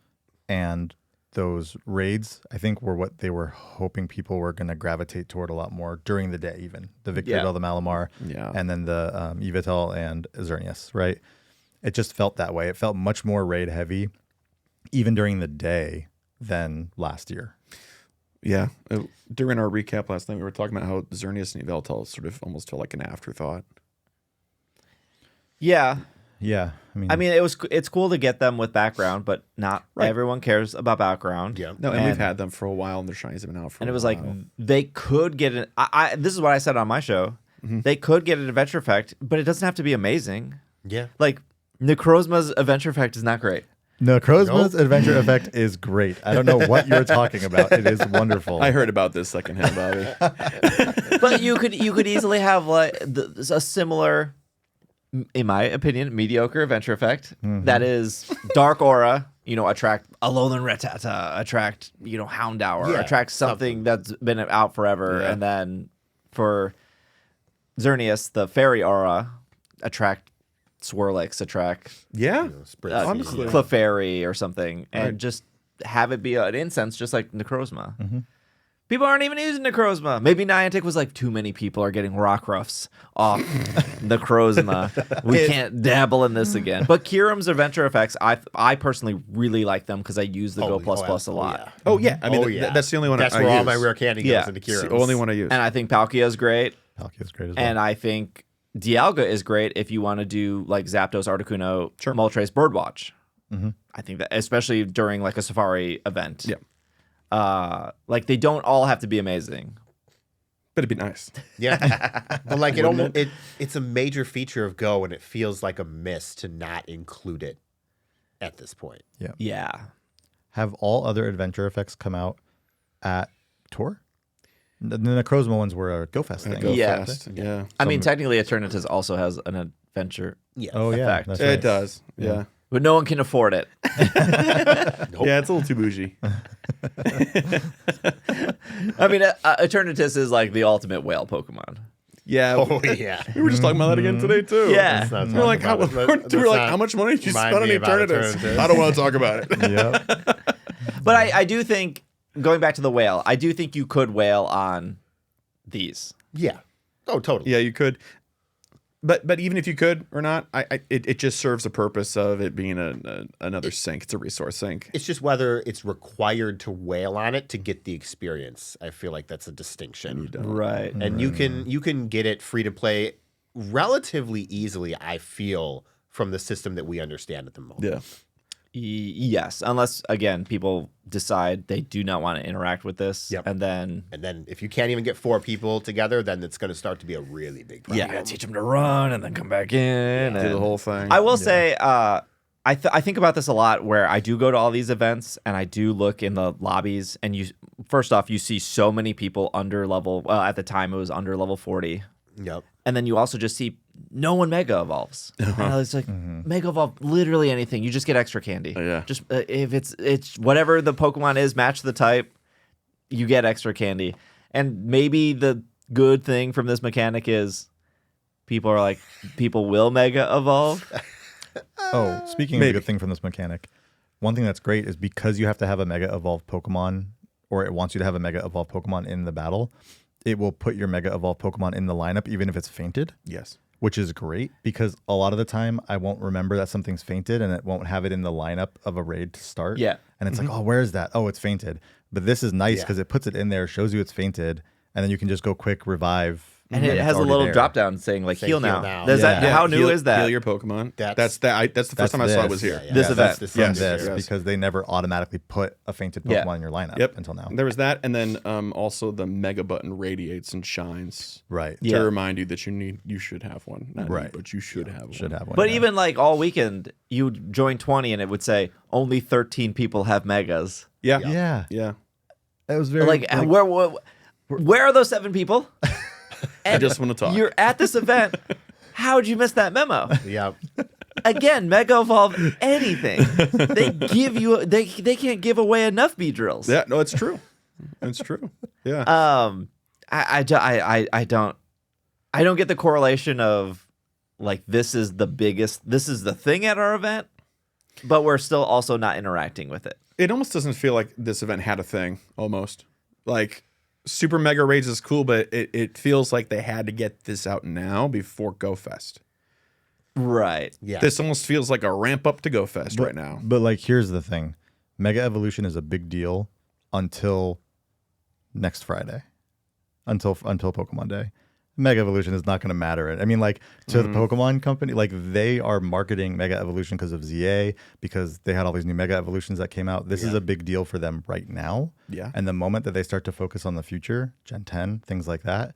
And those raids, I think, were what they were hoping people were going to gravitate toward a lot more during the day, even. The Victreebel, the Malamar, and then the Yveltal and Xerneas, right? It just felt that way. It felt much more raid heavy, even during the day, than last year. Yeah. During our recap last night, we were talking about how Xerneas and Yveltal sort of almost felt like an afterthought. Yeah. Yeah. I mean, it's cool to get them with background, but not everyone cares about background. Yeah. No, and we've had them for a while, and their shinies have been out for a while. And it was like, they could get an... this is what I said on my show. They could get an adventure effect, but it doesn't have to be amazing. Yeah. Like, Necrozma's adventure effect is not great. Necrozma's adventure effect is great. I don't know what you're talking about. It is wonderful. I heard about this secondhand, Bobby. But you could easily have like a similar, in my opinion, mediocre adventure effect that is Dark Aura. Attract Alolan Rattata, attract Houndour, attract something that's been out forever, and then for Xerneas, the Fairy Aura, attract Swirlix, attract Honestly. Clefairy or something, and just have it be an incense, just like Necrozma. People aren't even using Necrozma. Maybe Niantic was like, too many people are getting Rockruffs off Necrozma. We can't dabble in this again. But Kyurem's adventure effects, I personally really like them because I use the Go a lot. Yeah. Oh yeah, I mean that's the only one. That's I where all use. my rare candy goes into It's Kyurem. the only one I use. And I think Palkia's great. Palkia's great as well. And I think Dialga is great if you want to do like Zapdos, Articuno, Moltres, Birdwatch. I think that, especially during like a Safari event. Yeah. Like they don't all have to be amazing. But it'd be nice. Yeah, but like it's a major feature of Go, and it feels like a miss to not include it at this point. Yeah. Have all other adventure effects come out at Tour? The Necrozma ones were a GoFest thing. Go Yeah. fast. Yeah. I mean, technically, Eternatus also has an adventure Oh yeah, effect. that's right. It does. Yeah. But no one can afford it. Yeah, it's a little too bougie. I mean, Eternatus is like the ultimate whale Pokemon. Yeah. Oh yeah. We were just talking about that again today too. Yeah. Let's not We were like, talk how, about it. we were like, Let's how much money did you remind spend on me about Eternatus? Eternatus. I don't want to talk about it. Yep. But I do think, going back to the whale, I do think you could whale on these. Yeah. Oh, totally. Yeah, you could. But even if you could or not, it just serves the purpose of it being another sink. It's a resource sink. It's just whether it's required to whale on it to get the experience. I feel like that's a distinction. Right. And you can get it free to play relatively easily, I feel, from the system that we understand at the moment. Yeah. Yes, unless again people decide they do not want to interact with this, Yep. and then if you can't even get 4 people together, then it's going to start to be a really big problem. you gotta teach them to run and then come back in. Do and the whole thing. I will say, I think about this a lot. Where I do go to all these events and I do look in the lobbies, and first off you see so many people under level. Well, at the time it was under level 40. Yep. And then you also just see no one mega evolves. And it's like mega evolve literally anything. You just get extra candy. Yeah. Just if it's whatever the Pokemon is, match the type, you get extra candy. And maybe the good thing from this mechanic is people will mega evolve. Oh, speaking of a good thing from this mechanic, one thing that's great is because you have to have a Mega Evolved Pokemon, or it wants you to have a Mega Evolved Pokemon in the battle, it will put your Mega Evolved Pokemon in the lineup even if it's fainted. Yes. Which is great because a lot of the time I won't remember that something's fainted and it won't have it in the lineup of a raid to start. Yeah. And it's like, oh, where is that? Oh, it's fainted. But this is nice because it puts it in there, shows you it's fainted, and then you can just go quick revive. And it has a little drop down saying like heal now. Does Yeah. that, how new is that? Heal your Pokemon. That's That's the first time I saw it was here. This event. Yes, because they never automatically put a fainted Pokemon in your lineup Yep. until now. There was that, and then also the Mega Button radiates and shines Right. to remind you that you should have one. Not Right. need, but you should have one. Should have one. But yeah. even like all weekend, you would join 20 and it would say only 13 people have megas. Yeah. Yeah. Yeah. That was very Like, where are those 7 people? I just want to talk. You're at this event. How'd you miss that memo? Yep. Again, Mega Evolve anything. They give you they can't give away enough Beedrills. Yeah, no, it's true. It's true. Yeah. I don't get the correlation of like this is the thing at our event, but we're still also not interacting with it. It almost doesn't feel like this event had a thing, almost. Like, Super Mega Raids is cool, but it feels like they had to get this out now before Go Fest. Right. Yeah. This almost feels like a ramp up to Go Fest right now. But like, here's the thing: Mega Evolution is a big deal until next Friday, until Pokemon Day. Mega Evolution is not going to matter. I mean, like to the Pokemon company, like they are marketing Mega Evolution because of ZA, because they had all these new Mega Evolutions that came out. This is a big deal for them right now. Yeah. And the moment that they start to focus on the future, Gen 10, things like that,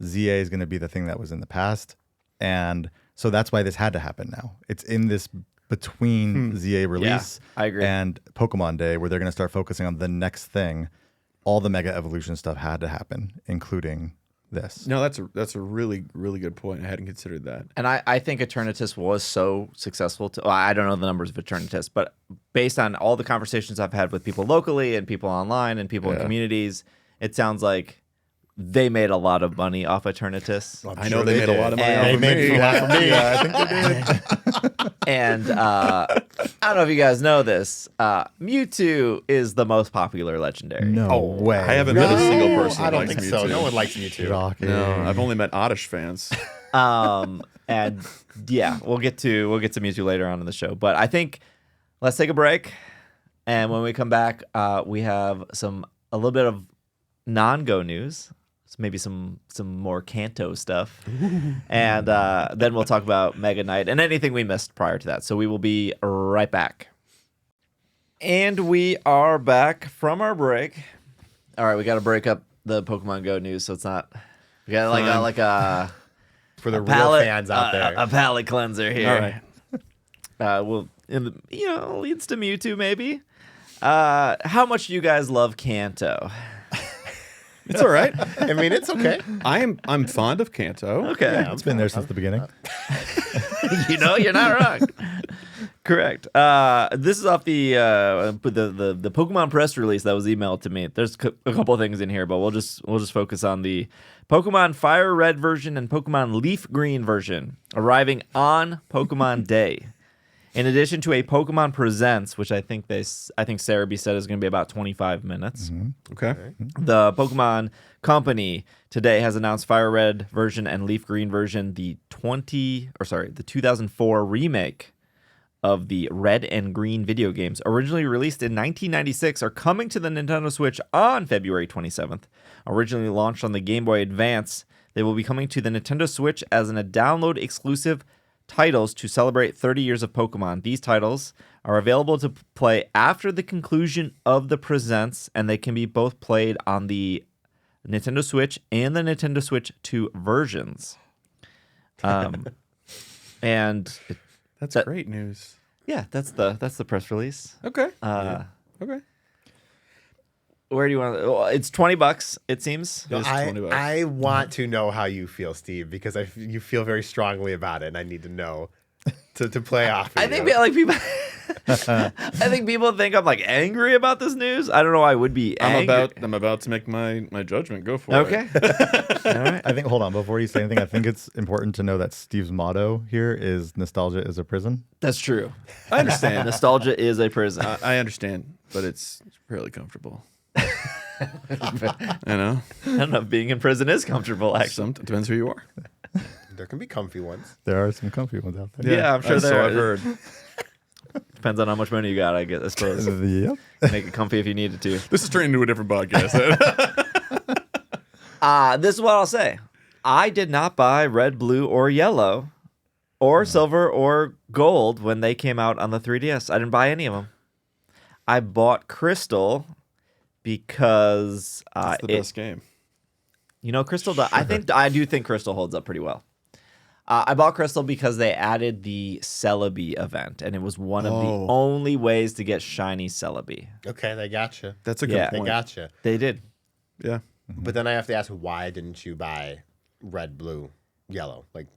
ZA is going to be the thing that was in the past. And so that's why this had to happen now. It's in this between ZA release I agree. and Pokemon Day where they're going to start focusing on the next thing. All the Mega Evolution stuff had to happen, including this. No, that's a really, really good point. I hadn't considered that. And I think Eternatus was so successful. I don't know the numbers of Eternatus, but based on all the conversations I've had with people locally and people online and people in communities, it sounds like they made a lot of money off Eternatus. I know they made a lot of money And off They of made me. a lot for me. Yeah, I think they did. And I don't know if you guys know this. Mewtwo is the most popular legendary. No way. I haven't met a single person I that don't likes think so. Mewtwo. No one likes Mewtwo. Shocking. No, I've only met Oddish fans. And yeah, we'll get to Mewtwo later on in the show. But I think let's take a break, and when we come back, we have a little bit of non-Go news, maybe some more Kanto stuff, and then we'll talk about Mega Knight and anything we missed prior to that. So we will be right back. And we are back from our break. All right, we got to break up the Pokemon Go news, so it's not. We got like a For the real palate, fans out there. a palate cleanser here. All right. Well, leads to Mewtwo maybe. How much do you guys love Kanto? It's all right. I mean, it's okay. I'm fond of Kanto. Okay, It's been there since the beginning. you're not wrong. Correct. This is off the Pokemon press release that was emailed to me. There's a couple of things in here, but we'll just focus on the Pokemon FireRed version and Pokemon LeafGreen version arriving on Pokemon Day. In addition to a Pokemon Presents, which I think Sarumi said is going to be about 25 minutes. Okay. The Pokemon Company today has announced FireRed version and LeafGreen version, the 2004 remake of the Red and Green video games, originally released in 1996, are coming to the Nintendo Switch on February 27th. Originally launched on the Game Boy Advance, they will be coming to the Nintendo Switch as a download exclusive titles to celebrate 30 years of Pokemon. These titles are available to play after the conclusion of the Presents, and they can be both played on the Nintendo Switch and the Nintendo Switch 2 versions. And That's That- great news. yeah, that's the press release. Okay. Okay. Where do you want to? It's $20, it seems. It's $20. I want to know how you feel, Steve, because you feel very strongly about it, and I need to know to play off. Of I think people. I think people think I'm like angry about this news. I don't know. I would be angry. I'm about to make my judgment. Go for Okay. it. All right. I think, hold on, before you say anything, I think it's important to know that Steve's motto here is nostalgia is a prison. That's true. I understand. Nostalgia is a prison. I understand, but it's fairly comfortable. You know, I don't know if being in prison is comfortable. Actually, depends who you are. there can be comfy ones. There are some comfy ones out there. Yeah, I'm sure so there I've are. heard. Depends on how much money you got. I guess. I suppose Yep. make it comfy if you needed to. This is turning into a different podcast. This is what I'll say. I did not buy red, blue, or yellow, or silver, or gold when they came out on the 3DS. I didn't buy any of them. I bought Crystal because It's the best game. Crystal. I do think Crystal holds up pretty well. I bought Crystal because they added the Celebi event, and it was one of the only ways to get shiny Celebi. Okay, they gotcha. That's a good Yeah. They point. gotcha. They did. Yeah. But then I have to ask, why didn't you buy red, blue, yellow? Like,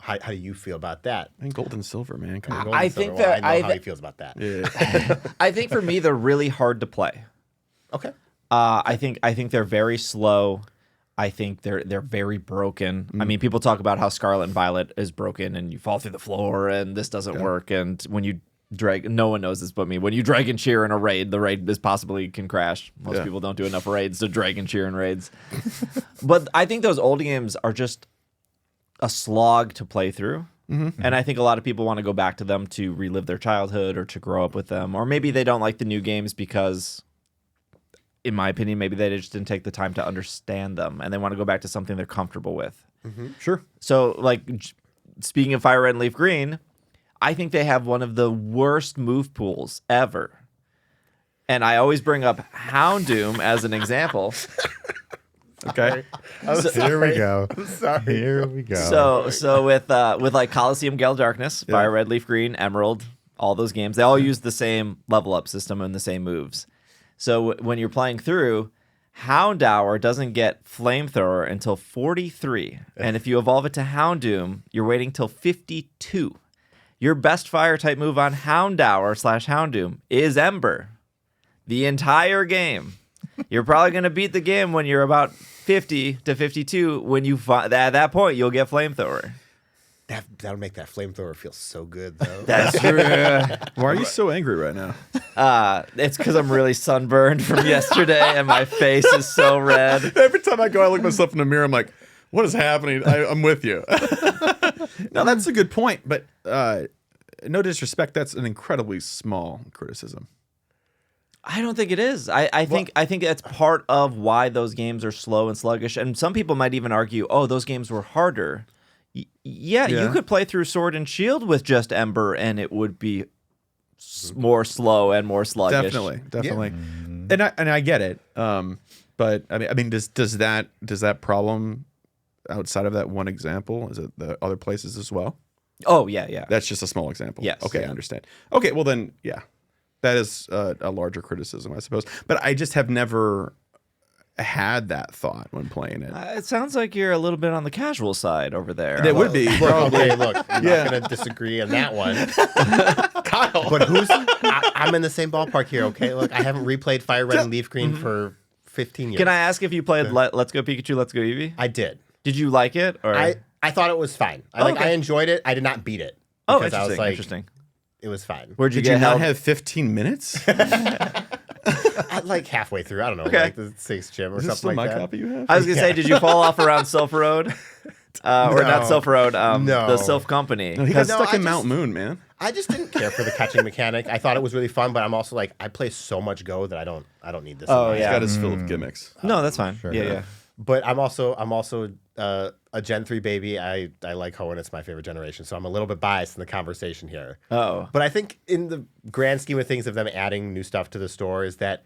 how do you feel about that? I mean, gold and silver, man. Come on. Gold I and silver. think Well, that- I know I how thi- he feels about that. Yeah. I think for me they're really hard to play. Okay. I think they're very slow. I think they're very broken. I mean, people talk about how Scarlet and Violet is broken and you fall through the floor and this doesn't work. And when you drag, no one knows this but me. When you Dragon Cheer in a raid, the raid is possibly can crash. Most Yeah. people don't do enough raids to Dragon Cheer in raids. But I think those old games are just a slog to play through. And I think a lot of people want to go back to them to relive their childhood or to grow up with them. Or maybe they don't like the new games because, in my opinion, maybe they just didn't take the time to understand them and they want to go back to something they're comfortable with. Sure. So, speaking of FireRed and LeafGreen, I think they have one of the worst move pools ever. And I always bring up Houndoom as an example. Okay. Here we go. I'm sorry. Here we go. So with like Coliseum, Gale Darkness, FireRed, LeafGreen, Emerald, all those games, they all use the same level up system and the same moves. So when you're playing through, Houndour doesn't get Flamethrower until 43. And if you evolve it to Houndoom, you're waiting till 52. Your best fire type move on Houndour /Houndoom is Ember. The entire game. You're probably going to beat the game when you're about 50 to 52. When you at that point, you'll get flamethrower. That'll make that flamethrower feel so good, though. That's true. Why are you so angry right now? It's because I'm really sunburned from yesterday, and my face is so red. Every time I go, I look myself in the mirror. I'm like, what is happening? I'm with you. No, that's a good point. But no disrespect, that's an incredibly small criticism. I don't think it is. I think that's part of why those games are slow and sluggish. And some people might even argue, oh, those games were harder. Yeah, you could play through Sword and Shield with just Ember, and it would be more slow and more sluggish. Definitely. Yeah. And I get it. But I mean, does that problem outside of that one example? Is it the other places as well? Oh yeah. That's just a small example. Yes. Okay, I understand. Okay, well then, yeah, that is a larger criticism, I suppose. But I just have never had that thought when playing it. It sounds like you're a little bit on the casual side over there. It would be. Probably. Okay, look, I'm not going to disagree on that one. Kyle. But I'm in the same ballpark here, okay? Look, I haven't replayed FireRed and LeafGreen for 15 years. Can I ask if you played Let's Go Pikachu, Let's Go Eevee? I did. Did you like it? Or I thought it was fine. I enjoyed it. I did not beat it. Oh, because I was like, interesting. It was fine. Where'd you Did get you not held? have 15 minutes? Like halfway through. I don't know, Okay. like the 6th gym or Is this something still my like that. copy you have? I was gonna say, did you fall off around Sylph Road? Or not Sylph Road? No. The Sylph Company. He got stuck I in Mount Moon, man. I just didn't care for the catching mechanic. I thought it was really fun, but I'm also like, I play so much Go that I don't need this. in Oh, my He's yeah. got his fill of gimmicks. No, that's fine. Sure. Yeah. But I'm also a Gen 3 baby. I like Ho, and it's my favorite generation, so I'm a little bit biased in the conversation here. Oh. But I think in the grand scheme of things of them adding new stuff to the store is that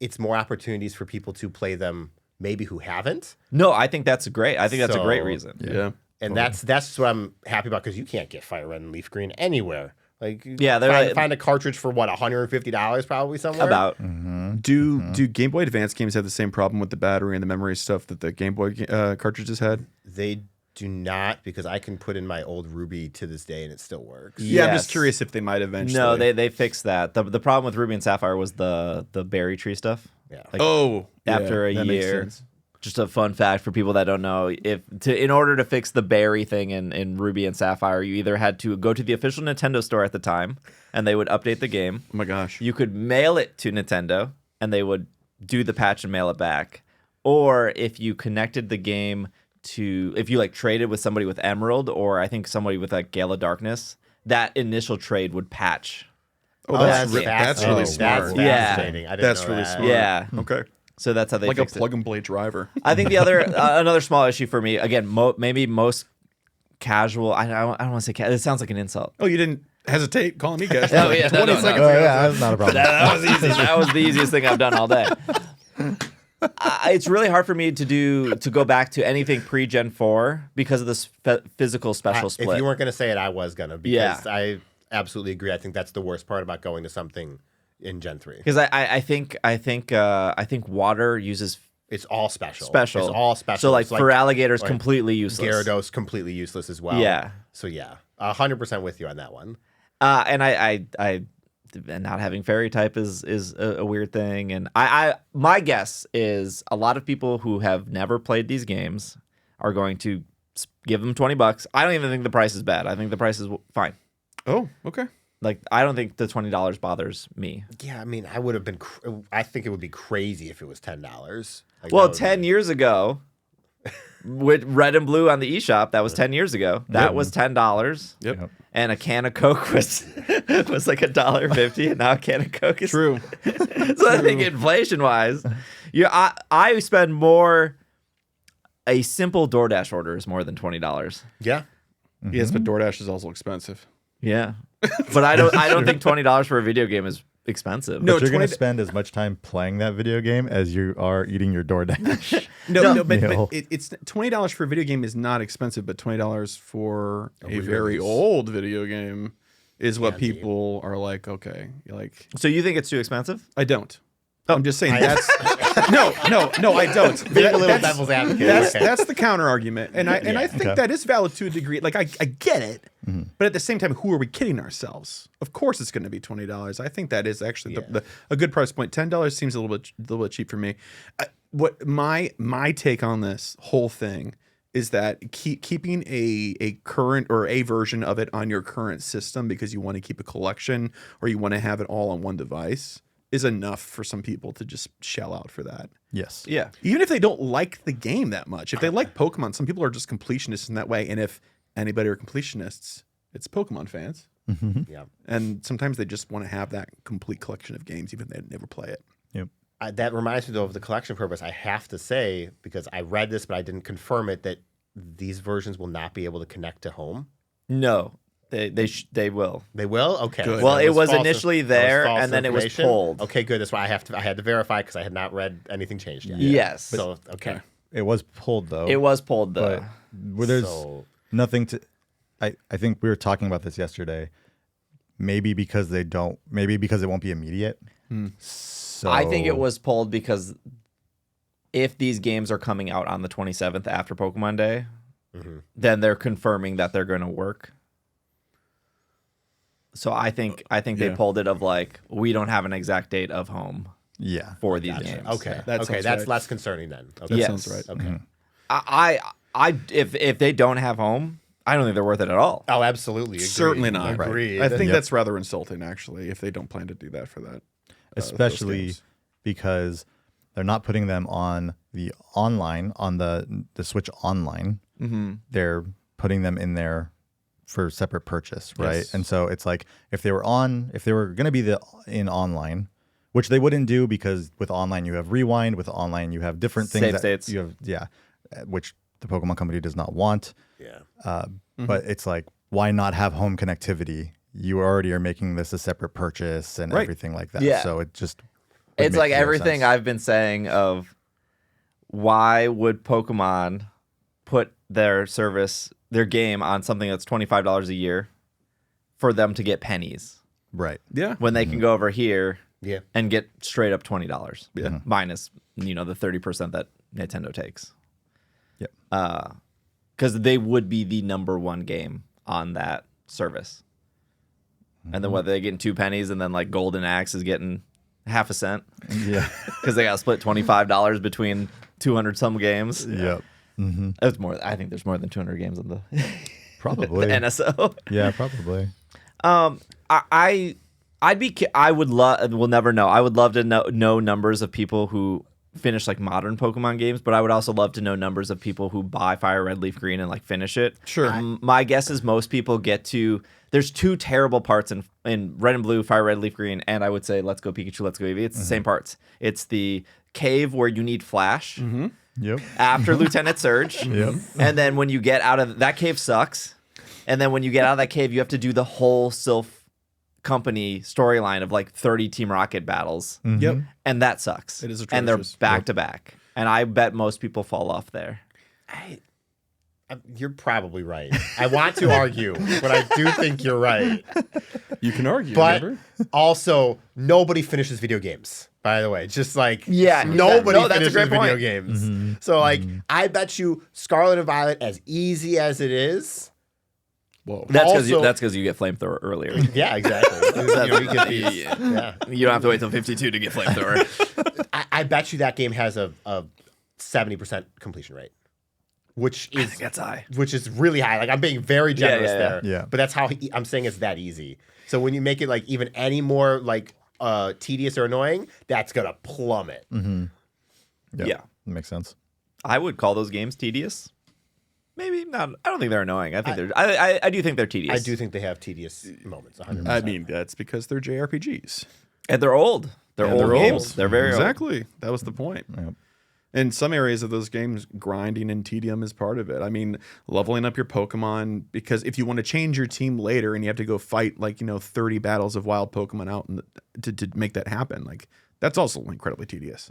it's more opportunities for people to play them maybe who haven't. No, I think that's great. I think that's a great So- reason. Yeah. And that's what I'm happy about, because you can't get FireRed and LeafGreen anywhere. Like, Yeah, they're find a cartridge for what, $150 probably somewhere. About. Do Game Boy Advance games have the same problem with the battery and the memory stuff that the Game Boy cartridges had? They do not, because I can put in my old Ruby to this day and it still works. Yeah, I'm Yes. just curious if they might eventually. No, they fixed that. The problem with Ruby and Sapphire was the berry tree stuff. Yeah. Like, after yeah, a that makes year. sense. Just a fun fact for people that don't know: in order to fix the berry thing in Ruby and Sapphire, you either had to go to the official Nintendo store at the time, and they would update the game. Oh my gosh. You could mail it to Nintendo, and they would do the patch and mail it back. Or if you connected the game if you like traded with somebody with Emerald, or I think somebody with like Gale of Darkness, that initial trade would patch. Oh, that's really fascinating. smart. That's Yeah. fascinating. I didn't That's know really that. smart. Yeah. Okay. So that's how they Like a fixed it. plug and play driver. I think the other another small issue for me, again, maybe most casual. I don't want to say it sounds like an insult. Oh, you didn't hesitate calling me cash. Oh, yeah, no, 20 no, seconds Oh ago. yeah, that's not a problem. That was easy. That was the easiest thing I've done all day. It's really hard for me to go back to anything pre-Gen 4 because of this physical special split. If you weren't going to say it, I was going to, because Yeah. I absolutely agree. I think that's the worst part about going to something in Gen 3. Because I think water uses It's all special. special. It's all special. So like It's for alligators, like completely useless. Gyarados, completely useless as well. Yeah. So yeah, 100% with you on that one. And and not having fairy type is a weird thing. And my guess is a lot of people who have never played these games are going to give them $20. I don't even think the price is bad. I think the price is fine. Oh, okay. Like, I don't think the $20 bothers me. Yeah, I mean, I would have been. I think it would be crazy if it was $10. Like, Well, that would 10 year years ago, with Red and Blue on the eShop, that was 10 years ago. That was $10. Yep. And a can of Coke was like $1.50, and now a can of Coke is True. So I think inflation-wise, I spend more. A simple DoorDash order is more than $20. Yeah. Yes, but DoorDash is also expensive. Yeah, but I don't think $20 for a video game is expensive. No, But you're going 20 to spend as much time playing that video game as you are eating your DoorDash. No, but Meal. it's $20 for a video game is not expensive, but $20 for a very release. old video game is what Can't be. people are like. Okay, like So you think it's too expensive? I don't. I'm just saying that's no, I don't. Being a little That's- devil's advocate. That's okay. that's the counter argument, and I think Okay. that is valid to a degree. Like I get it, But at the same time, who are we kidding ourselves? Of course, it's going to be $20. I think that is actually a good price point. $10 seems a little bit cheap for me. What my take on this whole thing is that keeping a current or a version of it on your current system because you want to keep a collection or you want to have it all on one device is enough for some people to just shell out for that. Yes. Yeah. Even if they don't like the game that much. If they like Pokemon, some people are just completionists in that way. And if anybody are completionists, it's Pokemon fans. Yeah. And sometimes they just want to have that complete collection of games, even if they never play it. Yep. That reminds me, though, of the collection purpose. I have to say, because I read this, but I didn't confirm it, that these versions will not be able to connect to home. No, they will. They will? Okay. Good. Well, That it was false- initially that was there, false and then it was information? pulled. Okay, good. That's why I had to verify because I had not read anything changed yet. Yes. So, okay. It was pulled though. It was pulled but though. where there's So- nothing to. I think we were talking about this yesterday. Maybe because it won't be immediate. So I think it was pulled because if these games are coming out on the 27th after Pokemon Day, then they're confirming that they're going to work. So I think they pulled it of like, we don't have an exact date of home Yeah. for these games. Okay. That Okay. sounds That's right. less concerning then. Okay. That Yes. sounds right. Okay. If they don't have home, I don't think they're worth it at all. Oh, absolutely. Agreed. Certainly not. Agreed. I think Yep. that's rather insulting, actually, if they don't plan to do that for that. those Especially games. because they're not putting them on the online, on the Switch online. They're putting them in there for separate purchase, right? Yes. And so it's like if they were going to be in online, which they wouldn't do because with online you have rewind, with online you have different things Save that states. you have, which the Pokemon company does not want. Yeah. But it's like, why not have home connectivity? You already are making this a separate purchase and Right. everything like that. Yeah. So it just would It's make like zero everything sense. I've been saying of why would Pokemon put their game on something that's $25 a year for them to get pennies Right. Yeah. when they can go over here Yeah. and get straight up $20. Yeah. Minus, the 30% that Nintendo takes. Yep. Because they would be the number one game on that service. And then what, they getting 2 pennies, and then like Golden Axe is getting half a cent Yeah. because they got split $25 between 200 some games. Yep. It's more. I think there's more than 200 games on the, Probably. the NSO. Yeah, probably. I would love. We'll never know. I would love to know numbers of people who finish like modern Pokemon games, but I would also love to know numbers of people who buy Fire Red, Leaf Green and like finish it. Sure. My guess is most people get to. There's 2 terrible parts in Red and Blue, Fire Red, Leaf Green, and I would say Let's Go Pikachu, Let's Go Eevee. It's the same parts. It's the cave where you need Flash Yep. after Lieutenant Surge, Yep. and then when you get out of that cave sucks, and then when you get out of that cave, you have to do the whole Sylph Company storyline of like 30 Team Rocket battles, Yep. and that sucks. It is and they're atrocious. back to back, and I bet most people fall off there. You're probably right. I want to argue, but I do think you're right. You can argue, But remember? also, nobody finishes video games. By the way, just like Yeah, nobody no, that's a finishes great video point. games. So like, I bet you Scarlet and Violet, as easy as it is. Whoa. That's Also- because you get flamethrower earlier. Yeah, exactly. You get these, yeah. You don't have to wait till 52 to get flamethrower. I bet you that game has a 70% completion rate, which is That's high. which is really high. Like I'm being very generous yeah. there. Yeah. But that's how I'm saying it's that easy. So when you make it like even any more like tedious or annoying, that's gonna plummet. Yep. Yeah. Makes sense. I would call those games tedious. Maybe not. I don't think they're annoying. I think I do think they're tedious. I do think they have tedious moments. 100%. I mean, that's because they're JRPGs. And they're old. They're And old they're games. old. They're very old. Exactly. That was the point. Yep. In some areas of those games, grinding and tedium is part of it. I mean, leveling up your Pokemon, because if you want to change your team later and you have to go fight 30 battles of wild Pokemon out to make that happen, like that's also incredibly tedious.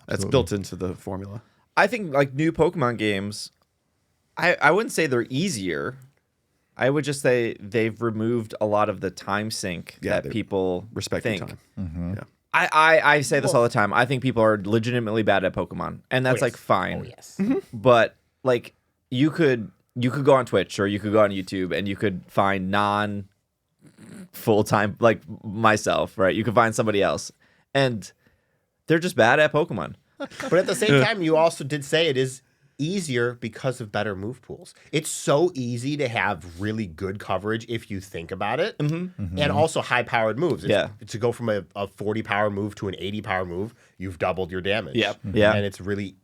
That's built into the formula. I think like new Pokemon games, I wouldn't say they're easier. I would just say they've removed a lot of the time sink Yeah, that they people Respect think. your time. Yeah. I say this all the time. I think people are legitimately bad at Pokemon, and that's yes. like fine. Oh yes. But like you could you could go on Twitch or you could go on YouTube and you could find full-time, like myself, right? You could find somebody else, and they're just bad at Pokemon. But at the same time, you also did say it is easier because of better move pools. It's so easy to have really good coverage if you think about it, and also high-powered moves. To go from a 40-power move to an 80-power move, you've doubled your damage. Yeah. And it's really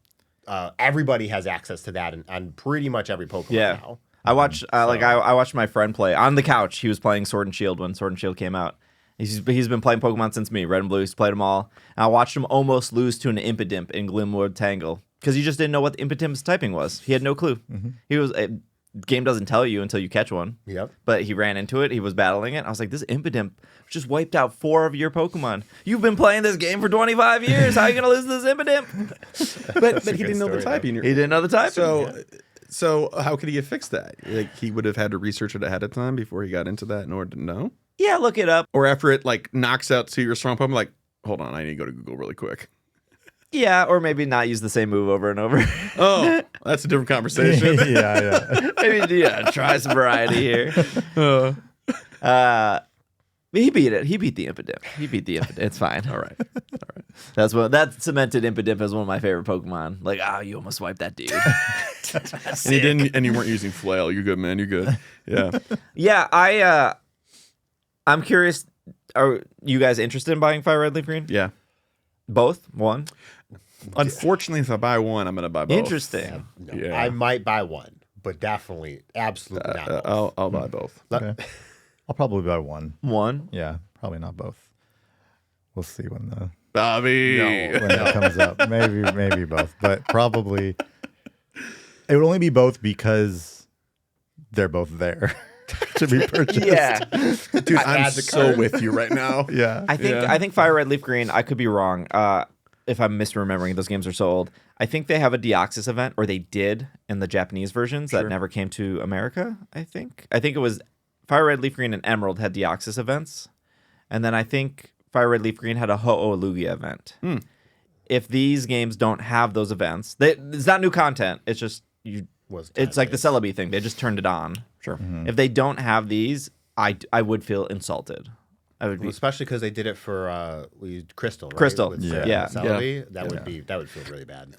everybody has access to that on pretty much every Pokemon now. I watched I watched my friend play on the couch. He was playing Sword and Shield when Sword and Shield came out. He's been playing Pokemon since me, Red and Blue. He's played them all. And I watched him almost lose to an Impidimp in Glimwood Tangle because he just didn't know what the Impidim's typing was. He had no clue. He was game doesn't tell you until you catch one. Yep. But he ran into it. He was battling it. I was like, this Impidimp just wiped out 4 of your Pokemon. You've been playing this game for 25 years. How are you gonna lose to this Impidimp? But he didn't know the typing. He didn't know the typing. So how could he have fixed that? Like he would have had to research it ahead of time before he got into that in order to know? Yeah, look it up. Or after it like knocks out to your strong Pokemon, like, hold on, I need to go to Google really quick. Yeah, or maybe not use the same move over and over. Oh, that's a different conversation. Maybe try some variety here. He beat it. He beat the Impidimp. It's fine. All right. That cemented Impidimp as one of my favorite Pokemon. Like, you almost wiped that dude. And you didn't, and you weren't using flail. You're good, man. You're good. Yeah. Yeah. I'm curious. Are you guys interested in buying FireRed, LeafGreen? Yeah. Both? One? Unfortunately, if I buy one, I'm gonna buy both. Interesting. No, Yeah. I might buy one, but definitely, absolutely not. Both. I'll buy both. Okay. I'll probably buy one. One? Yeah, probably not both. We'll see when Bobby. it comes up. Maybe both, but probably it would only be both because they're both there to be purchased. Yeah. Dude, I'm so with you right now. Yeah. I think FireRed, LeafGreen, I could be wrong. If I'm misremembering, those games are so old. I think they have a Deoxys event, or they did in the Japanese versions that never came to America, I think. I think it was FireRed, LeafGreen, and Emerald had Deoxys events. And then I think FireRed, LeafGreen had a Ho-Oh-Lugia event. If these games don't have those events, it's not new content. It's just it's like the Celebi thing. They just turned it on. Sure. If they don't have these, I would feel insulted. I would be, especially because they did it for Crystal. Right? Crystal. With Yeah. Celebi, that would feel really bad.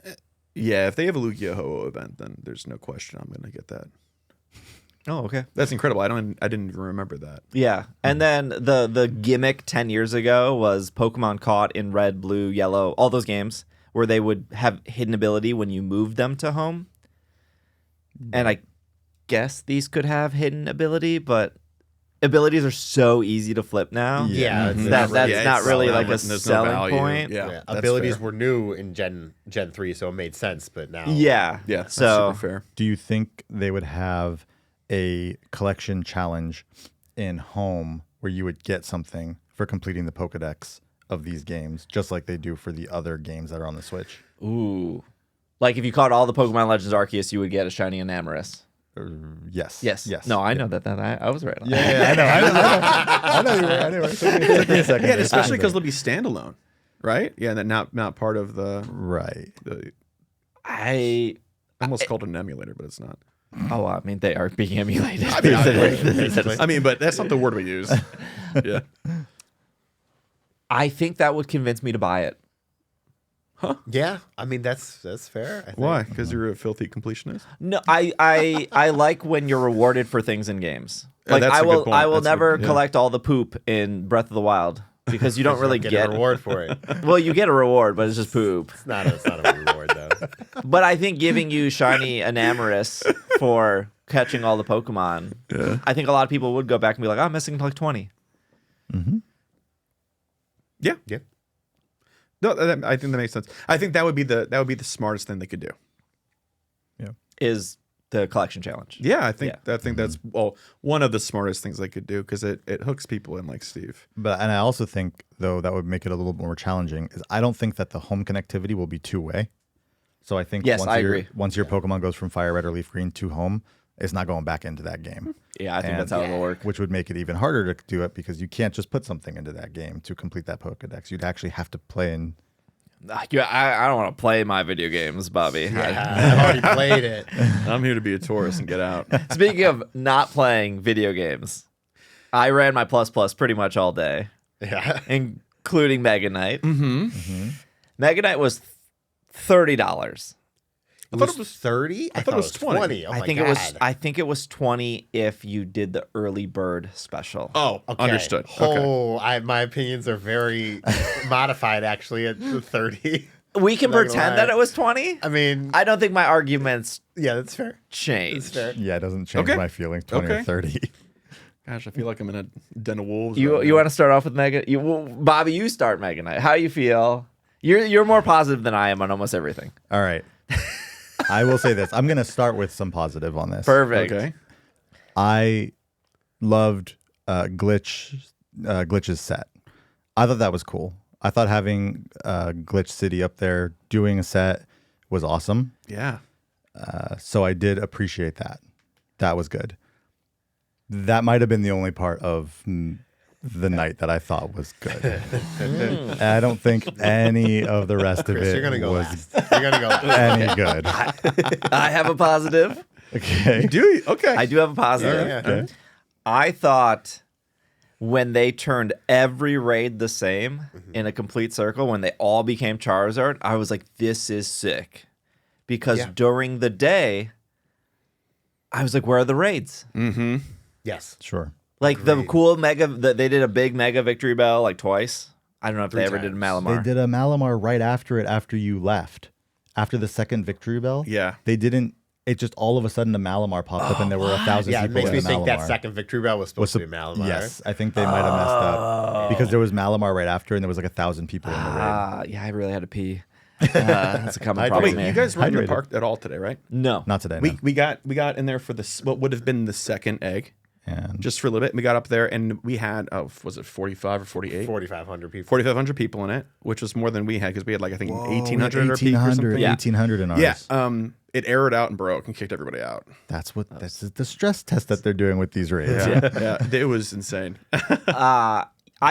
Yeah, if they have a Lugia Ho-Oh event, then there's no question I'm gonna get that. oh, okay. That's incredible. I didn't even remember that. Yeah. And then the gimmick 10 years ago was Pokemon caught in red, blue, yellow, all those games where they would have hidden ability when you moved them to home. And I guess these could have hidden ability, but abilities are so easy to flip now. Yeah, that's not really like a selling point. Yeah, abilities were new in Gen 3, so it made sense, but now Yeah. that's So super fair. Do you think they would have a collection challenge in home where you would get something for completing the Pokedex of these games, just like they do for the other games that are on the Switch? ooh. Like if you caught all the Pokemon Legends Arceus, you would get a shiny Enamorus. Yes. No, I know that. I was right on that. Yeah, I know you were. Anyway, it took me a second. Yeah, especially because they'll be standalone, right? Yeah, and then not part of the Right. I almost called it an emulator, but it's not. I mean, they are being emulated. I mean, but that's not the word we use. Yeah. I think that would convince me to buy it. Yeah, I mean that's fair. I think. Why? Because you're a filthy completionist. No, I like when you're rewarded for things in games. Like that's a good point. I will That's a never good- yeah. collect all the poop in Breath of the Wild because you don't really Get get a reward for it. Well, you get a reward, but it's just poop. It's not a reward though. But I think giving you shiny Enamorus for catching all the Pokemon, I think a lot of people would go back and be like, I'm missing like 20. Yeah. Yeah. No, I think that makes sense. I think that would be the smartest thing they could do. Is the collection challenge. Yeah, I think that's one of the smartest things they could do because it hooks people in like Steve. And I also think though that would make it a little more challenging. Is I don't think that the home connectivity will be two-way. So I think I agree. Once your Pokemon goes from FireRed or LeafGreen to home, it's not going back into that game. Yeah, I think that's how it'll work. Which would make it even harder to do it because you can't just put something into that game to complete that Pokedex. You'd actually have to play in I don't want to play my video games, Bobby. I've already played it. I'm here to be a tourist and get out. Speaking of not playing video games, I ran my plus pretty much all day, Yeah. including Mega Knight. Mega Knight was $30. I thought it was 30. I thought it was 20. Oh my God. I think it was 20 if you did the early bird special. Oh, okay. Understood. Oh, my opinions are very modified actually at the 30. We can Not gonna pretend lie. that it was 20. I mean, I don't think my arguments yeah, that's fair. change. That's fair. Yeah, it doesn't change Okay. my feelings. 20 or Okay. 30. Gosh, I feel like I'm in a den of wolves. You right now. want to start off with Bobby? You start Mega Knight. How you feel? You're more positive than I am on almost everything. All right. I will say this. I'm going to start with some positive on this. Perfect. Okay. I loved Glitch's set. I thought that was cool. I thought having Glitch City up there doing a set was awesome. Yeah. So I did appreciate that. That was good. That might have been the only part of the night that I thought was good. I don't think any of the rest of Chris, it you're gonna go was last. You're gonna go last. any good. I have a positive. Okay. Do you? Okay. I do have a positive. Yeah. Okay. I thought when they turned every raid the same in a complete circle, when they all became Charizard, I was like, this is sick. Because Yeah. during the day, I was like, where are the raids? Mm-hmm. Yes. Sure. Like the Agreed. cool mega, they did a big mega victory bell like twice. I don't know if they 3 ever did a times. Malamar. They did a Malamar right after it, after you left. After the second victory bell. Yeah. They didn't. It just all of a sudden a Malamar popped up and there were 1,000 Yeah, it people makes in me the think that Malamar. second victory bell was supposed to be Malamar. Yes, I think they might have messed up because there was Malamar right after and there was like 1,000 people in the raid. Yeah, I really had to pee. That's a common problem. Wait, here. you guys ran to the Hydrated. park at all today, right? No. Not today. No. We got in there for what would have been the second egg, And just for a little bit. We got up there and we had was it 45 or 48? 4,500 people. 4,500 people in it, which was more than we had because we had like I think 1,800 at our peak or 1,800, something. Yeah. 1,800 in ours. Yeah. It errored out and broke and kicked everybody out. That's the stress test that they're doing with these raids. Yeah. It was insane. I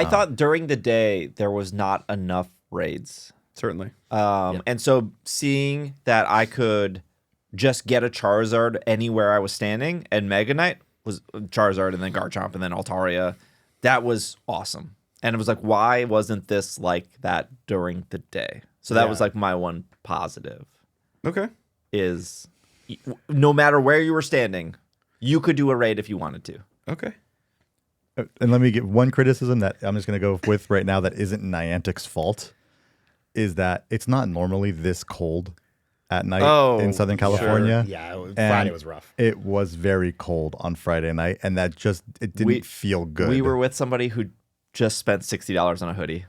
thought during the day there was not enough raids. Certainly. And so seeing that I could just get a Charizard anywhere I was standing, and Mega Knight was Charizard and then Garchomp and then Altaria, that was awesome. And it was like, why wasn't this like that during the day? So that was like my one positive Okay. is no matter where you were standing, you could do a raid if you wanted to. Okay. And let me give one criticism that I'm just going to go with right now that isn't Niantic's fault, is that it's not normally this cold at night in Southern California. Yeah, And Friday was rough. It was very cold on Friday night, and that it didn't feel good. We were with somebody who just spent $60 on a hoodie.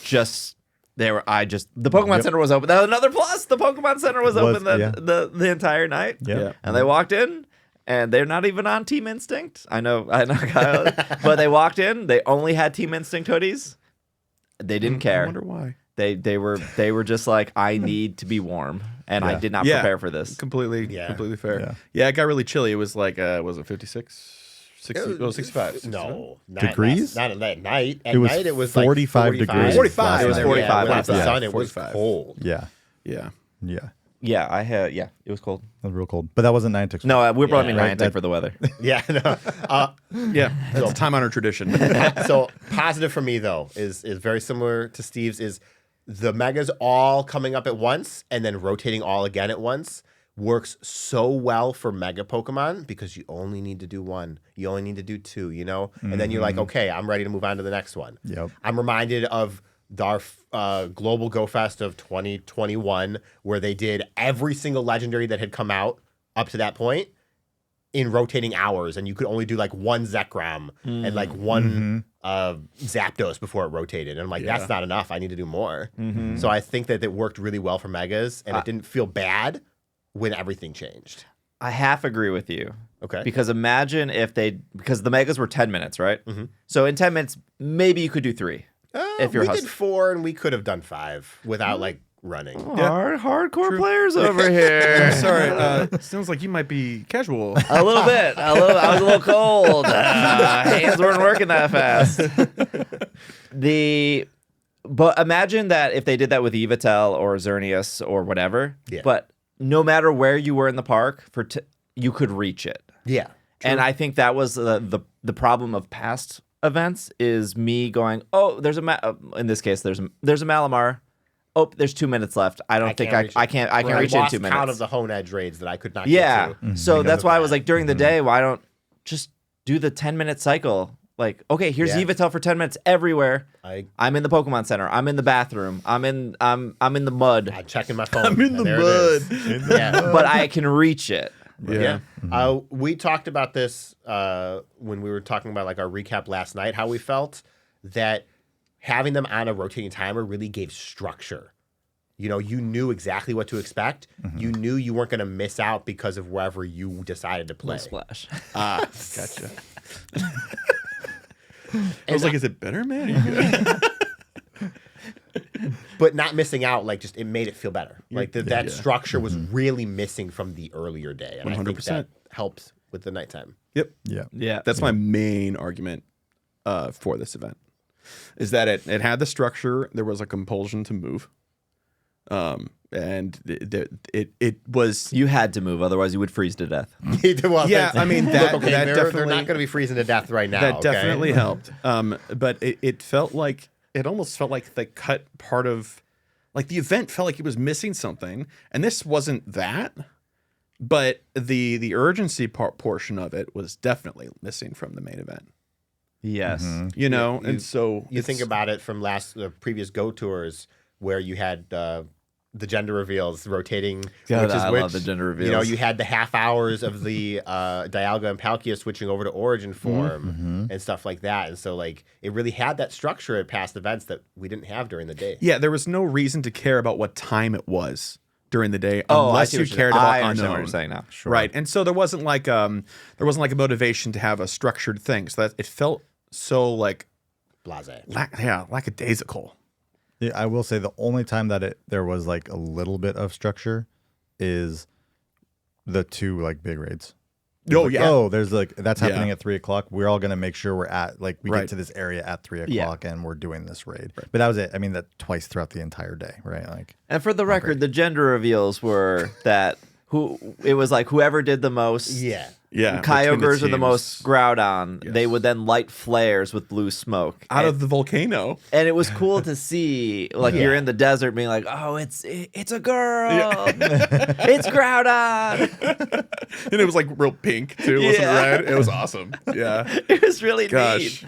The Pokemon Center was open. That was another plus. The Pokemon Center was open the entire night. Yeah. And they walked in, and they're not even on Team Instinct. I know, Kyle, but they walked in. They only had Team Instinct hoodies. They didn't care. I wonder why. They were just like, I need to be warm, and I did not prepare for this. Completely fair. Yeah. Yeah, it got really chilly. It was like, was it 56? 60, 65. No. Degrees? Not at night. At It was night, it was 45 like degrees 45. It It was was 45 When last the night. sun, it was 45. cold. Yeah. Yeah. Yeah. It was cold. It was real cold. But that wasn't Niantic's fault. No, we're blaming Yeah, Niantic for the weather. Yeah, no. Yeah. That's a time-honored tradition. So positive for me though is very similar to Steve's. Is the megas all coming up at once and then rotating all again at once works so well for mega Pokemon because you only need to do one. You only need to do two, And then you're like, okay, I'm ready to move on to the next one. Yep. I'm reminded of our Global Go Fest of 2021 where they did every single legendary that had come out up to that point in rotating hours, and you could only do like one Zekrom and like one Zapdos before it rotated. And I'm like, that's not enough. I need to do more. So I think that it worked really well for Megas, and it didn't feel bad when everything changed. I half agree with you. Okay. Because imagine because the megas were 10 minutes, right? Mm-hmm. So in 10 minutes, maybe you could do 3. If you're we did 4, and we could have done 5 without like running. Hardcore players over here. Sorry. Sounds like you might be casual. A little bit. I was a little cold. Hands weren't working that fast. But imagine that if they did that with Yveltal or Xerneas or whatever. Yeah. But no matter where you were in the park, you could reach it. Yeah. And I think that was the problem of past events is me going, oh, there's in this case there's a Malamar. Oh, there's 2 minutes left. I can't reach it in 2 minutes. Count of the Hone Edge raids that I could not Yeah. get to. So that's why I was like, during the day, why don't just do the 10-minute cycle? Like, okay, here's Yveltal for 10 minutes everywhere. I'm in the Pokemon Center. I'm in the bathroom. I'm in the mud. I'm checking my phone. I'm in the mud. Yeah. But I can reach it. Yeah. We talked about this when we were talking about like our recap last night, how we felt that having them on a rotating timer really gave structure. You know, you knew exactly what to expect. You knew you weren't going to miss out because of wherever you decided to play. Splash. Gotcha. I was like, is it better, man? But not missing out, like, just it made it feel better. Like that structure was really missing from the earlier day, and 100%. I think that helps with the nighttime. Yep. Yeah. That's my main argument for this event, is that it had the structure. There was a compulsion to move, and it was. You had to move, otherwise you would freeze to death. Well, yeah, I mean that. okay, that they're definitely, not going to be freezing to death right now. That definitely helped. But it felt like. It almost felt like they cut part of, like the event felt like it was missing something, and this wasn't that, but the urgency portion of it was definitely missing from the main event. Yes, you know, and so you think about it from previous Go Tours where you had the gender reveals rotating. I love the gender reveals. You know, you had the half hours of the Dialga and Palkia switching over to Origin form and stuff like that. And so, like, it really had that structure at past events that we didn't have during the day. Yeah, there was no reason to care about what time it was during the day unless you cared about I understand unknown. what you're saying now. Sure. Right, and so there wasn't like a motivation to have a structured thing. So that it felt so like Blasé. Lackadaisical. Yeah, I will say the only time that there was like a little bit of structure is the two like big raids. Oh like, yeah. Oh, there's like that's happening at 3:00. We're all gonna make sure we're at we get to this area at 3:00 and we're doing this raid. Right. But that was it. I mean, that twice throughout the entire day, right? Like, and for the record, the gender reveals were that it was like whoever did the most. Yeah, Kyogres are the most Groudon. Yes. They would then light flares with blue smoke out of the volcano, and it was cool to see. Like you're in the desert, being like, "Oh, it's a girl, it's Groudon," and it was like real pink too, wasn't red? It was awesome. Yeah, it was really neat.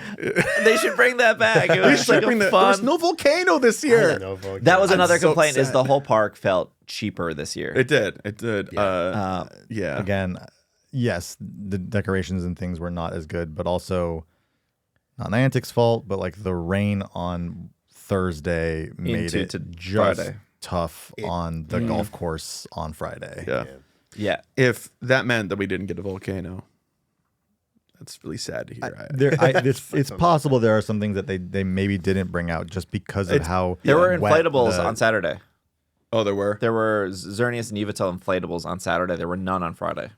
They should bring that back. It was like fun. There was no volcano this year. That was another complaint. Is the whole park felt cheaper this year? It did. Yeah. Again. Yes, the decorations and things were not as good, but also not Niantic's fault, but like the rain on Thursday made it just Friday. Tough on the golf course on Friday. Yeah. If that meant that we didn't get a volcano, that's really sad to hear. It's possible there are some things that they maybe didn't bring out just because of how there were inflatables on Saturday. Oh, there were? There were Xerneas and Yveltal inflatables on Saturday. There were none on Friday.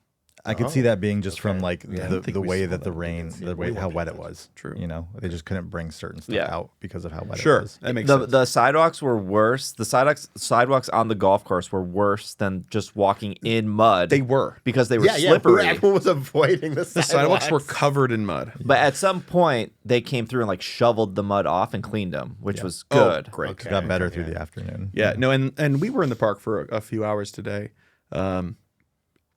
I could see that being just from like the way that the rain, how wet it was. True. You know, they just couldn't bring certain stuff out because of how wet it was. That makes sense. The sidewalks were worse. The sidewalks on the golf course were worse than just walking in mud. They were. Because they were slippery. Everyone was avoiding the sidewalks. The sidewalks were covered in mud. But at some point, they came through and like shoveled the mud off and cleaned them, which was good. Oh, great. It got better through the afternoon. Yeah, no, and we were in the park for a few hours today, and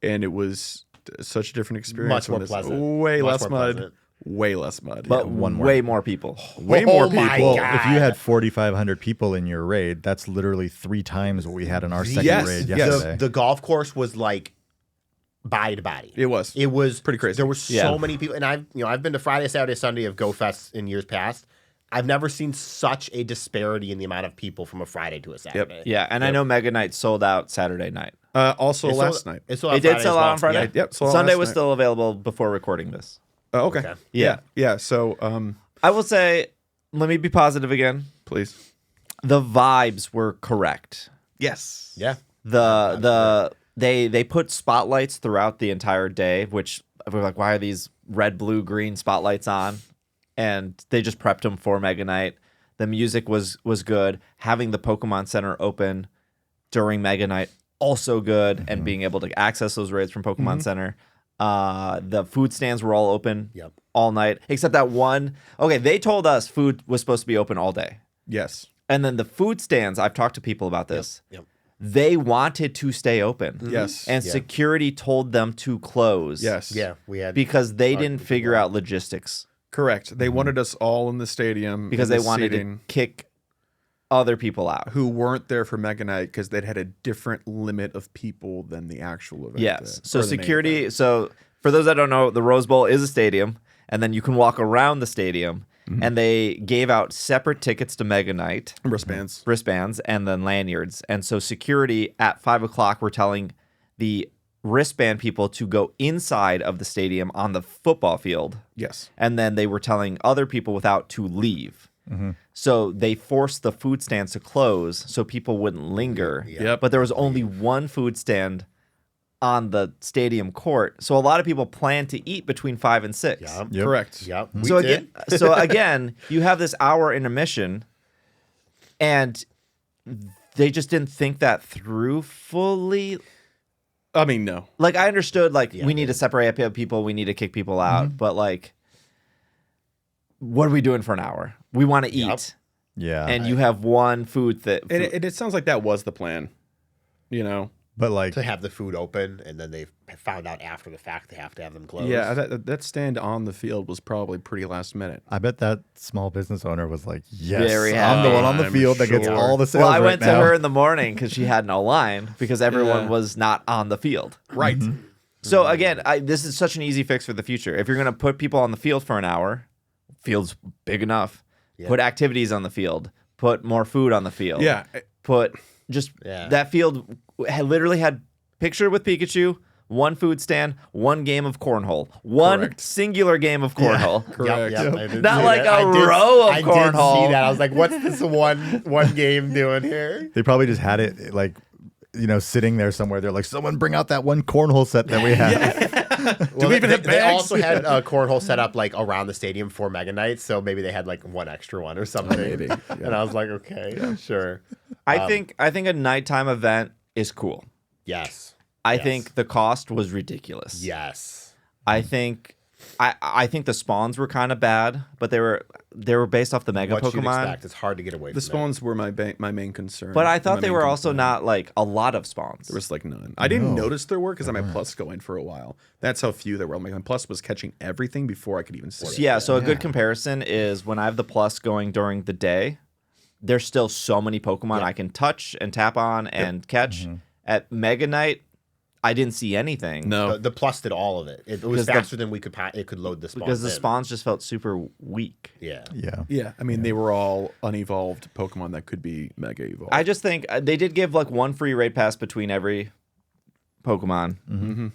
it was such a different experience. Much more pleasant. Way less mud. Way less mud. But way more people. Way more people. Well, if you had 4,500 people in your raid, that's literally 3 times what we had in our second raid yesterday. The golf course was like body to body. It was pretty crazy. There were so many people, and I've been to Friday, Saturday, Sunday of Go Fest in years past. I've never seen such a disparity in the amount of people from a Friday to a Saturday. Yeah, and I know Mega Night sold out Saturday night. Also last night. It did sell out on Friday? Yep. Sunday was still available before recording this. Okay. Yeah. So I will say, let me be positive again. Please. The vibes were correct. Yes. Yeah. They put spotlights throughout the entire day, which we're like, why are these red, blue, green spotlights on? And they just prepped them for Mega Night. The music was good. Having the Pokemon Center open during Mega Night, also good, and being able to access those raids from Pokemon Center. The food stands were all open all night, except that one. Okay, they told us food was supposed to be open all day. Yes. And then the food stands, I've talked to people about this. They wanted to stay open. Yes. And security told them to close. Yes. Yeah, we had Because they didn't figure out logistics. Correct. They wanted us all in the stadium Because in they the wanted seating, to kick other people out. who weren't there for Mega Night because they'd had a different limit of people than the actual event. Yes. did, So or the main security. event. So for those that don't know, the Rose Bowl is a stadium, and then you can walk around the stadium. And they gave out separate tickets to Mega Night, wristbands, and then lanyards. And so security at 5 o'clock were telling the wristband people to go inside of the stadium on the football field. Yes. And then they were telling other people without to leave. So they forced the food stands to close so people wouldn't linger. Yep. But there was only one food stand on the stadium court. So a lot of people planned to eat between 5 and 6. Yep. Correct. Yep. So again, you have this hour intermission, and they just didn't think that through fully. I mean, no. Like, I understood, like, we need to separate people, we need to kick people out, but like, what are we doing for an hour? We want to eat, Yeah. and you have one food that. And it sounds like that was the plan. You know. But like, to have the food open, and then they found out after the fact they have to have them closed. Yeah, that stand on the field was probably pretty last minute. I bet that small business owner was like, yes, Very I'm the happy. one on the I'm field that gets sure. all the sales Well, I right went to now. her in the morning because she had no line because everyone Yeah. was not on the field. Right. So again, this is such an easy fix for the future. If you're going to put people on the field for an hour, field's big enough. Put activities on the field. Put more food on the field. Yeah. Put just that field literally had picture with Pikachu, one food stand, one game of cornhole, one singular game of cornhole. Correct. I did Not see like that. a row of I cornhole. did see that. I was like, what's this one game doing here? They probably just had it like, sitting there somewhere. They're like, someone bring out that one cornhole set that we have. Well, we even have they bags? also had a cornhole set up like around the stadium for Mega Night, so maybe they had like one extra one or something. Maybe. And I was like, okay, sure. I think a nighttime event is cool. Yes. I think the cost was ridiculous. Yes. I think the spawns were kind of bad, but they were based off the Mega What you'd Pokemon. expect. It's hard to get away from The spawns were my main concern. But I My thought they main were also complaint. not like a lot of spawns. There was like none. I didn't notice there were because I had my Plus going for a while. That's how few there were. My Plus was catching everything before I could even see it. Yeah, so a good comparison is when I have the Plus going during the day, there's still so many Pokemon I can touch and tap on and catch. At Mega Night, I didn't see anything. No. The Plus did all of it. It was Because faster than it could load the spawns. Because the in. spawns just felt super weak. Yeah. Yeah. Yeah. I mean, they were all unevolved Pokemon that could be Mega Evolved. I just think they did give like one free raid pass between every Pokemon.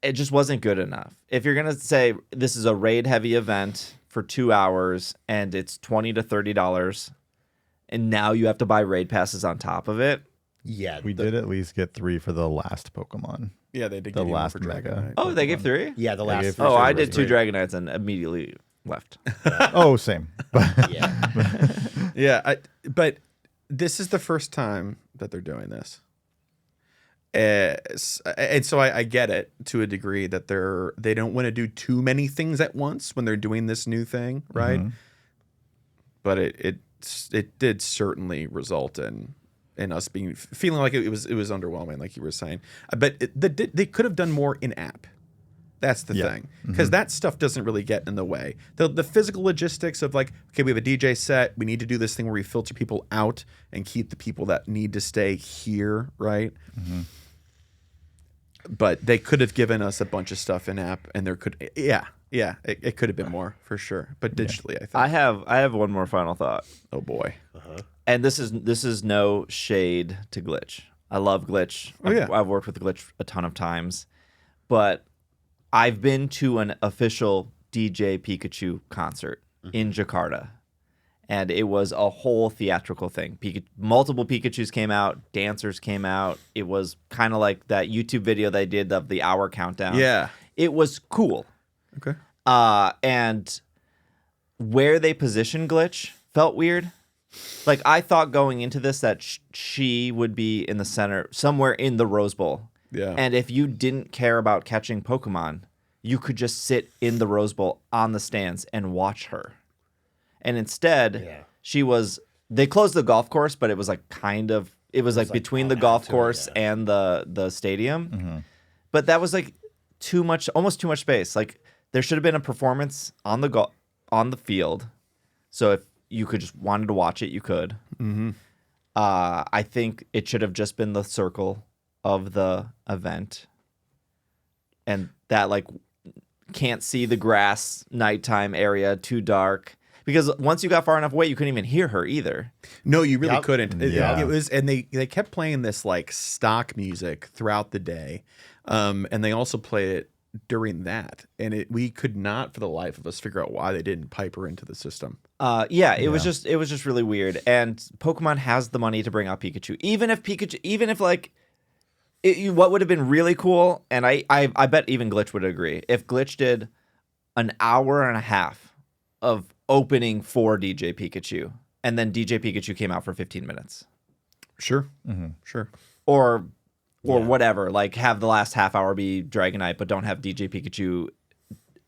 It just wasn't good enough. If you're gonna say this is a raid heavy event for 2 hours and it's $20 to $30, and now you have to buy raid passes on top of it. Yeah. We did at least get 3 for the last Pokemon. yeah, they did the give you one last for Dragonite. Mega. Oh, they gave 3? Yeah, the gave last. for Oh, sure I it did was 2 great. Dragonites and immediately left. Oh, same. But Yeah. Yeah, but this is the first time that they're doing this. And so I get it to a degree that they don't want to do too many things at once when they're doing this new thing, right? But it did certainly result in us feeling like it was underwhelming, like you were saying. But they could have done more in app. That's the thing, because that stuff doesn't really get in the way. The physical logistics of like, okay, we have a DJ set. We need to do this thing where we filter people out and keep the people that need to stay here, right? But they could have given us a bunch of stuff in app, and there could, it could have been more for sure. But digitally, I think. I have one more final thought. Oh boy. And this is no shade to Glitch. I love Glitch. Oh, yeah. I've worked with Glitch a ton of times. But I've been to an official DJ Pikachu concert in Jakarta. And it was a whole theatrical thing. Multiple Pikachus came out. Dancers came out. It was kind of like that YouTube video they did of the hour countdown. Yeah. It was cool. Okay. And where they positioned Glitch felt weird Like, I thought going into this that she would be in the center, somewhere in the Rose Bowl. Yeah. And if you didn't care about catching Pokemon, you could just sit in the Rose Bowl on the stands and watch her. And instead, they closed the golf course, but it was like between the golf course and the stadium. But that was like almost too much space. Like, there should have been a performance on the field. So if you could just wanted to watch it, you could. I think it should have just been the circle of the event, and that like can't see the grass nighttime area, too dark. Because once you got far enough away, you couldn't even hear her either. No, you really couldn't. Yeah. It was, and they kept playing this like stock music throughout the day, and they also played it during that, and we could not for the life of us figure out why they didn't pipe her into the system. It was just really weird. And Pokemon has the money to bring out Pikachu, even if like. What would have been really cool, and I bet even Glitch would agree, if Glitch did an hour and a half of opening for DJ Pikachu, and then DJ Pikachu came out for 15 minutes. Sure. Sure. Or whatever, like have the last half hour be Dragonite, but don't have DJ Pikachu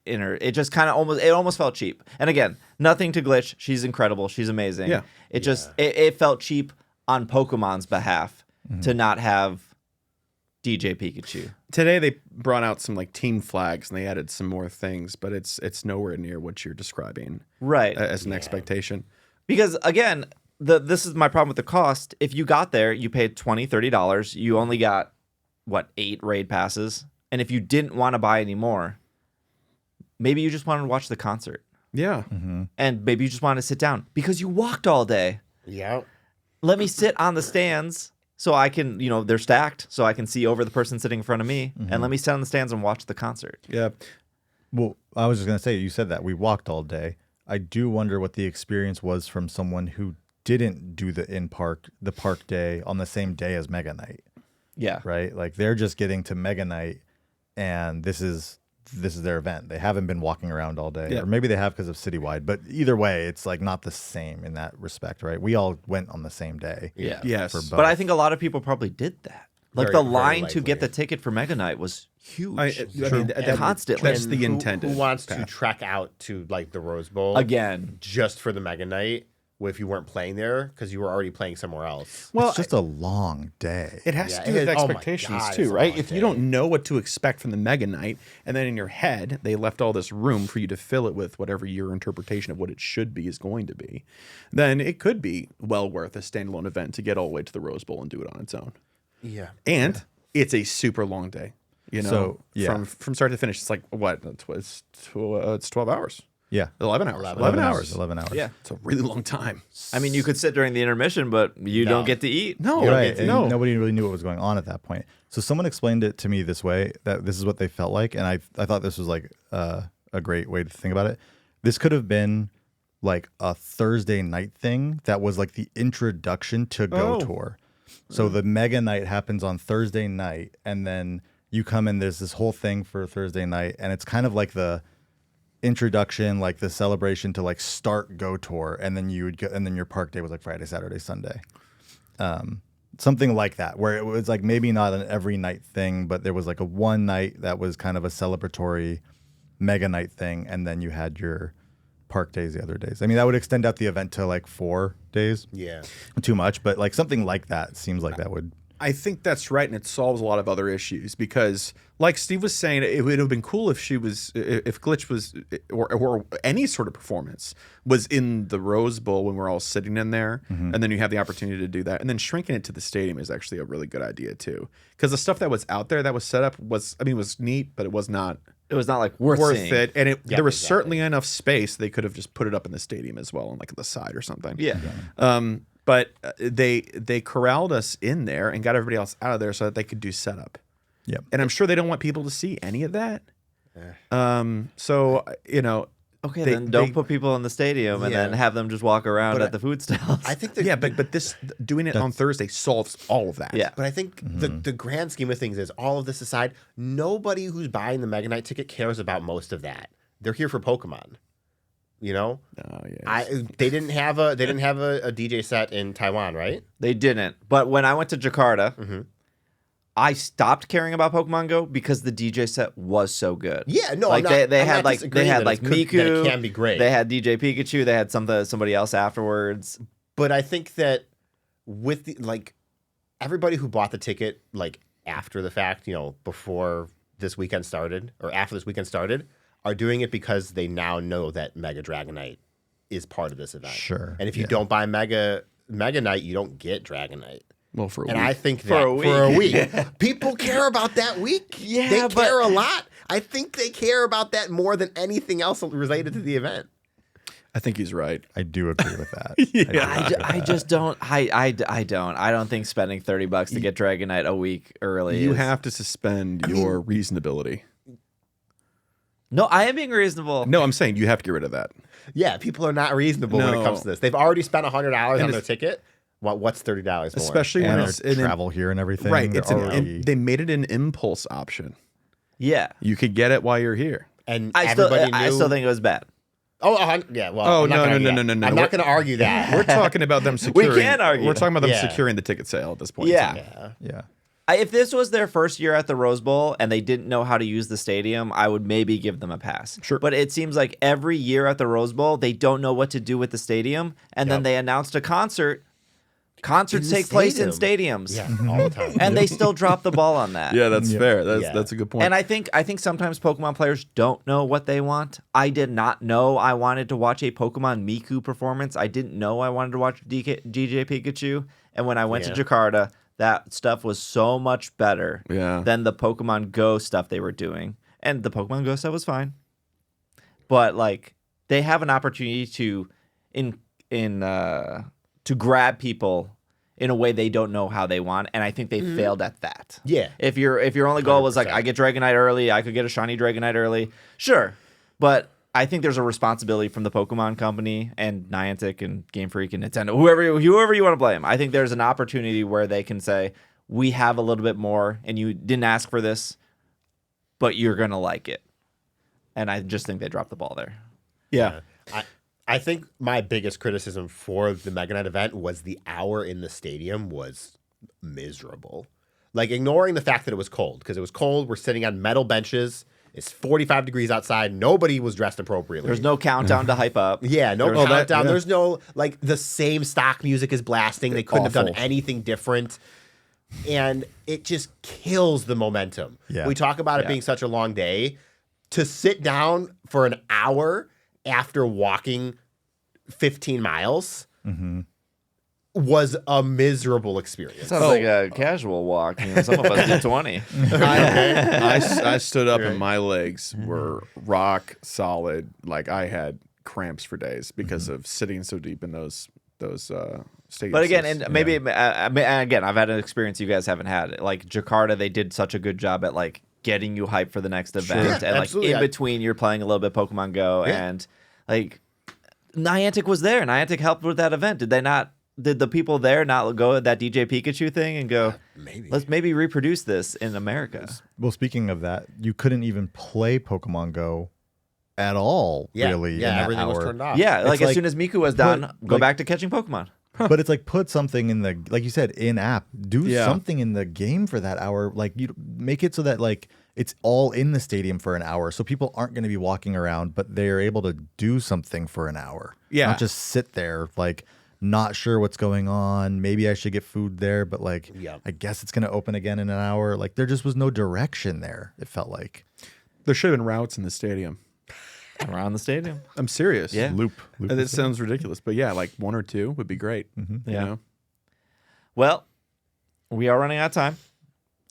in her. It just kind of almost felt cheap. And again, nothing to Glitch. She's incredible. She's amazing. Yeah. It felt cheap on Pokemon's behalf to not have DJ Pikachu. Today they brought out some like team flags and they added some more things, but it's nowhere near what you're describing, right? As an expectation. Because again, this is my problem with the cost. If you got there, you paid $20-$30. You only got 8 raid passes, and if you didn't want to buy any more, maybe you just wanted to watch the concert. Yeah, and maybe you just wanted to sit down because you walked all day. Yeah, let me sit on the stands. So I can, they're stacked, so I can see over the person sitting in front of me, and let me sit on the stands and watch the concert. Yeah. Well, I was just going to say, you said that. We walked all day. I do wonder what the experience was from someone who didn't do the park day on the same day as Mega Night. Yeah. Right? Like, they're just getting to Mega Night, and this is their event. They haven't been walking around all day. Yeah. Or maybe they have because of Citywide. But either way, it's like not the same in that respect, right? We all went on the same day. Yeah. Yes. But I think a lot of people probably did that. Like the line to get the ticket for Mega Night was huge. Constantly. That's the intent. Who wants to trek out to like the Rose Bowl again just for the Mega Night? If you weren't playing there because you were already playing somewhere else. Well, it's just a long day. It has to do with expectations too, right? If you don't know what to expect from the Mega Night, and then in your head they left all this room for you to fill it with whatever your interpretation of what it should be is going to be, then it could be well worth a standalone event to get all the way to the Rose Bowl and do it on its own. Yeah, and it's a super long day. From start to finish, it's like what? It's 12 hours. Yeah. 11 hours. 11 hours. 11 hours. Yeah. It's a really long time. I mean, you could sit during the intermission, but you don't get to eat. No. Right. Nobody really knew what was going on at that point. So someone explained it to me this way, that this is what they felt like. And I thought this was like a great way to think about it. This could have been like a Thursday night thing that was like the introduction to Go Tour. So the Mega Night happens on Thursday night, and then you come in, there's this whole thing for Thursday night, and it's kind of like the introduction, like the celebration to like start Go Tour, and then you would go, and then your park day was like Friday, Saturday, Sunday, something like that, where it was like maybe not an every night thing, but there was like a one night that was kind of a celebratory Mega Night thing, and then you had your park days the other days. I mean, that would extend out the event to like 4 days. Yeah, too much, but like something like that seems like that would. I think that's right, and it solves a lot of other issues because, like Steve was saying, it would have been cool if Glitch was, or any sort of performance was in the Rose Bowl when we're all sitting in there, and then you have the opportunity to do that, and then shrinking it to the stadium is actually a really good idea too, because the stuff that was out there that was set up was neat, but it was not. It was not like worth seeing. it, and there was certainly enough space they could have just put it up in the stadium as well, on like the side or something. Yeah. But they corralled us in there and got everybody else out of there so that they could do setup. Yeah. And I'm sure they don't want people to see any of that. So, Okay, then don't put people in the stadium and then have them just walk around at the food stalls. I think but this doing it on Thursday solves all of that. Yeah. But I think the grand scheme of things is, all of this aside, nobody who's buying the Mega Night ticket cares about most of that. They're here for Pokemon. You know, Oh, yes. they didn't have a DJ set in Taiwan, right? They didn't. But when I went to Jakarta, I stopped caring about Pokemon Go because the DJ set was so good. Yeah, no, like I'm they not had like disagreeing that Miku. that it can be great. They had DJ Pikachu. They had somebody else afterwards. But I think that with everybody who bought the ticket after the fact, before this weekend started or after this weekend started, are doing it because they now know that Mega Dragonite is part of this event. Sure. And if you don't buy Mega Knight, you don't get Dragonite. Well, for a week. And I think that For a week. People care about that week. Yeah, they but- care a lot. I think they care about that more than anything else related to the event. I think he's right. I do agree with that. I just don't. I don't. I don't think spending $30 to get Dragonite a week early. You is- have to suspend your reasonability. No, I am being reasonable. No, I'm saying you have to get rid of that. Yeah, people are not reasonable when it No. comes to this. They've already spent $100 on And their ticket. What's $30 more? Especially And when their it's an travel here and everything. right. they're It's already- they made it an impulse option. Yeah, You could get it while you're here. And I still everybody knew. I still think it was bad. Oh, yeah. Well, Oh, I'm not no, gonna no, argue no, that. no, no, I'm no. not going to argue that. We're talking about them securing. can't argue. We're talking about them Yeah. securing the ticket sale at this point. Yeah. in time. Yeah. yeah. If this was their first year at the Rose Bowl and they didn't know how to use the stadium, I would maybe give them a pass. Sure. But it seems like every year at the Rose Bowl, they don't know what to do with the stadium, and then Yep. they announced a concert. Concerts In the take place in stadium. stadiums. Yeah, all the time. And they still drop the ball on that. Yeah, that's fair. Yeah. That's a good point. And I think sometimes Pokemon players don't know what they want. I did not know I wanted to watch a Pokemon Miku performance. I didn't know I wanted to watch DJ Pikachu. And when I went to Jakarta, that stuff was so much better Yeah. than the Pokemon Go stuff they were doing. And the Pokemon Go stuff was fine. But they have an opportunity to to grab people in a way they don't know how they want, and I think they failed at that. Yeah. If your only goal was 100%. I get Dragonite early, I could get a shiny Dragonite early, sure. But I think there's a responsibility from the Pokemon Company and Niantic and Game Freak and Nintendo, whoever you want to blame. I think there's an opportunity where they can say, we have a little bit more, and you didn't ask for this, but you're gonna like it. And I just think they dropped the ball there. yeah. I think my biggest criticism for the Mega Knight event was the hour in the stadium was miserable. Ignoring the fact that it was cold, because it was cold. We're sitting on metal benches. It's 45 degrees outside. Nobody was dressed appropriately. There's no countdown to hype up. Yeah, no There's- countdown. yeah. There's no the same stock music is blasting. They couldn't have done Awful. anything different. And it just kills the momentum. Yeah. We talk about it being such a long day. To sit down for an hour after walking 15 miles was a miserable experience. Sounds like a casual walk. Some of us did 20. I stood up and my legs were rock solid. I had cramps for days because of sitting so deep in those stadiums. But again, and maybe again, I've had an experience you guys haven't had. Jakarta, they did such a good job at getting you hyped for the next event, Yeah, and absolutely. in between, you're playing a little bit Pokemon Go, Yeah. and Niantic was there. Niantic helped with that event. Did they not? Did the people there not go at that DJ Pikachu thing and go, Maybe. let's maybe reproduce this in America? Well, speaking of that, you couldn't even play Pokemon Go at all, Yeah, really, in yeah, that everything hour. was turned off. Yeah, It's as soon as Miku was done, go like- back to catching Pokemon. But it's put something in the, like you said, in app. Do Yeah. something in the game for that hour. You make it so that it's all in the stadium for an hour, so people aren't going to be walking around, but they are able to do something for an hour. Yeah. Not just sit there not sure what's going on. Maybe I should get food there, but Yeah. I guess it's going to open again in an hour. There just was no direction there. It felt like there should have been routes in the stadium. Around the stadium. I'm serious. Yeah. loop. And it sounds ridiculous, but yeah, one or two would be great. You Yeah. know? Well, we are running out of time,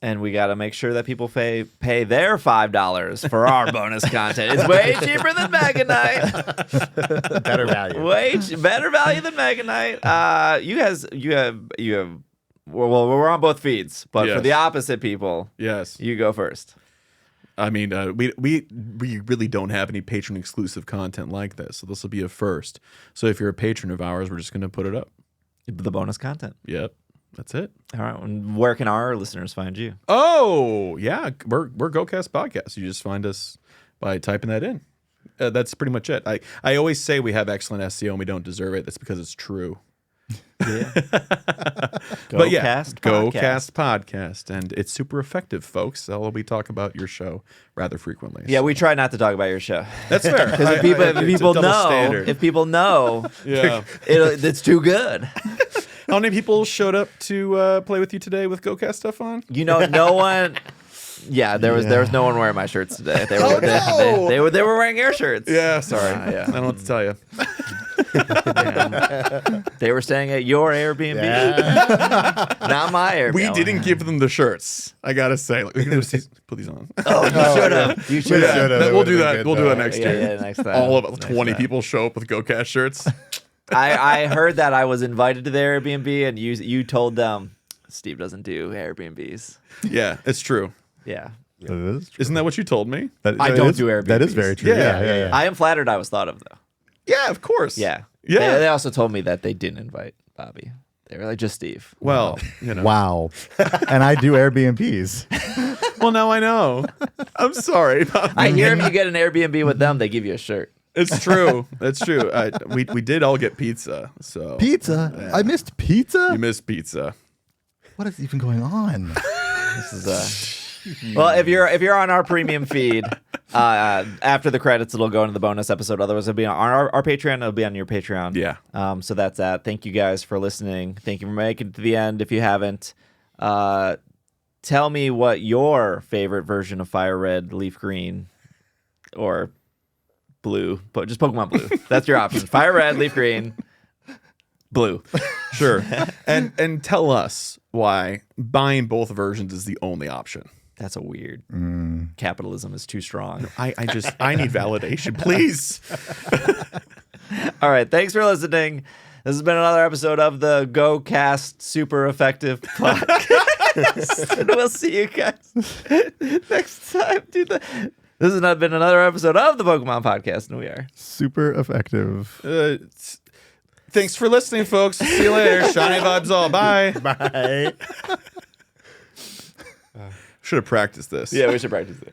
and we got to make sure that people pay their $5 for our bonus content. It's way cheaper than Mega Knight. Better value. Better value than Mega Knight. You have. Well, we're on both feeds, but for Yes. the opposite people, Yes. you go first. I mean, we really don't have any patron exclusive content like this, so this will be a first. So if you're a patron of ours, we're just going to put it up. The bonus content. Yep, that's it. All right. And where can our listeners find you? Oh yeah, we're GoCast Podcast. You just find us by typing that in, That's pretty much it. I always say we have excellent SEO and we don't deserve it. That's because it's true. Yeah. But yeah, Cast Go Podcast. Cast Podcast, and it's super effective, folks. So we talk about your show rather frequently. Yeah, so. we try not to talk about your show. That's fair. Because if people, it's a double standard. if people know, Yeah. it's too good. How many people showed up to play with you today with Go Cast stuff on? No one. Yeah, there was no one wearing my shirts today. They were they were wearing your shirts. Yeah, sorry. Yeah. I don't know what to tell you. They were staying at your Airbnb, not my Airbnb. We didn't give them the shirts. I gotta say, like, we can just put these on. Oh, you should have. You should have. That We'll do would've that. been good, We'll do though. that next year. Yeah, next time. All of Next 20 time. people show up with Go Cast shirts. I heard that I was invited to their Airbnb, and you told them Steve doesn't do Airbnbs. Yeah, it's true. Yeah. That is true. Isn't that what you told me? I don't do Airbnbs. That is very true. Yeah, Yeah. I am flattered I was thought of, though. Yeah, of course. Yeah. Yeah. They also told me that they didn't invite Bobby. They were like, just Steve. Well, you know. Wow. And I do Airbnbs. Well, now I know. I'm sorry. I hear if you get an Airbnb with them, they give you a shirt. It's true. That's true. We did all get pizza. So Pizza? Yeah. I missed pizza? You missed pizza. What is even going on? This is well, if you're on our premium feed, after the credits, it'll go into the bonus episode. Otherwise, it'll be on our Patreon. It'll be on your Patreon. Yeah. So that's that. Thank you guys for listening. Thank you for making it to the end. If you haven't, tell me what your favorite version of FireRed, LeafGreen, or Blue, but just Pokemon Blue. That's your option. FireRed, LeafGreen, Blue. Sure. and tell us why buying both versions is the only option. That's a weird. Capitalism is too strong. I need validation, please. All right. Thanks for listening. This has been another episode of the Go Cast Super Effective Podcast. And we'll see you guys next time. This has been another episode of the Pokemon Podcast, and we are Super effective. Thanks for listening, folks. See you later. Shiny vibes all. Bye. Bye. Should have practiced this. Yeah, we should practice it.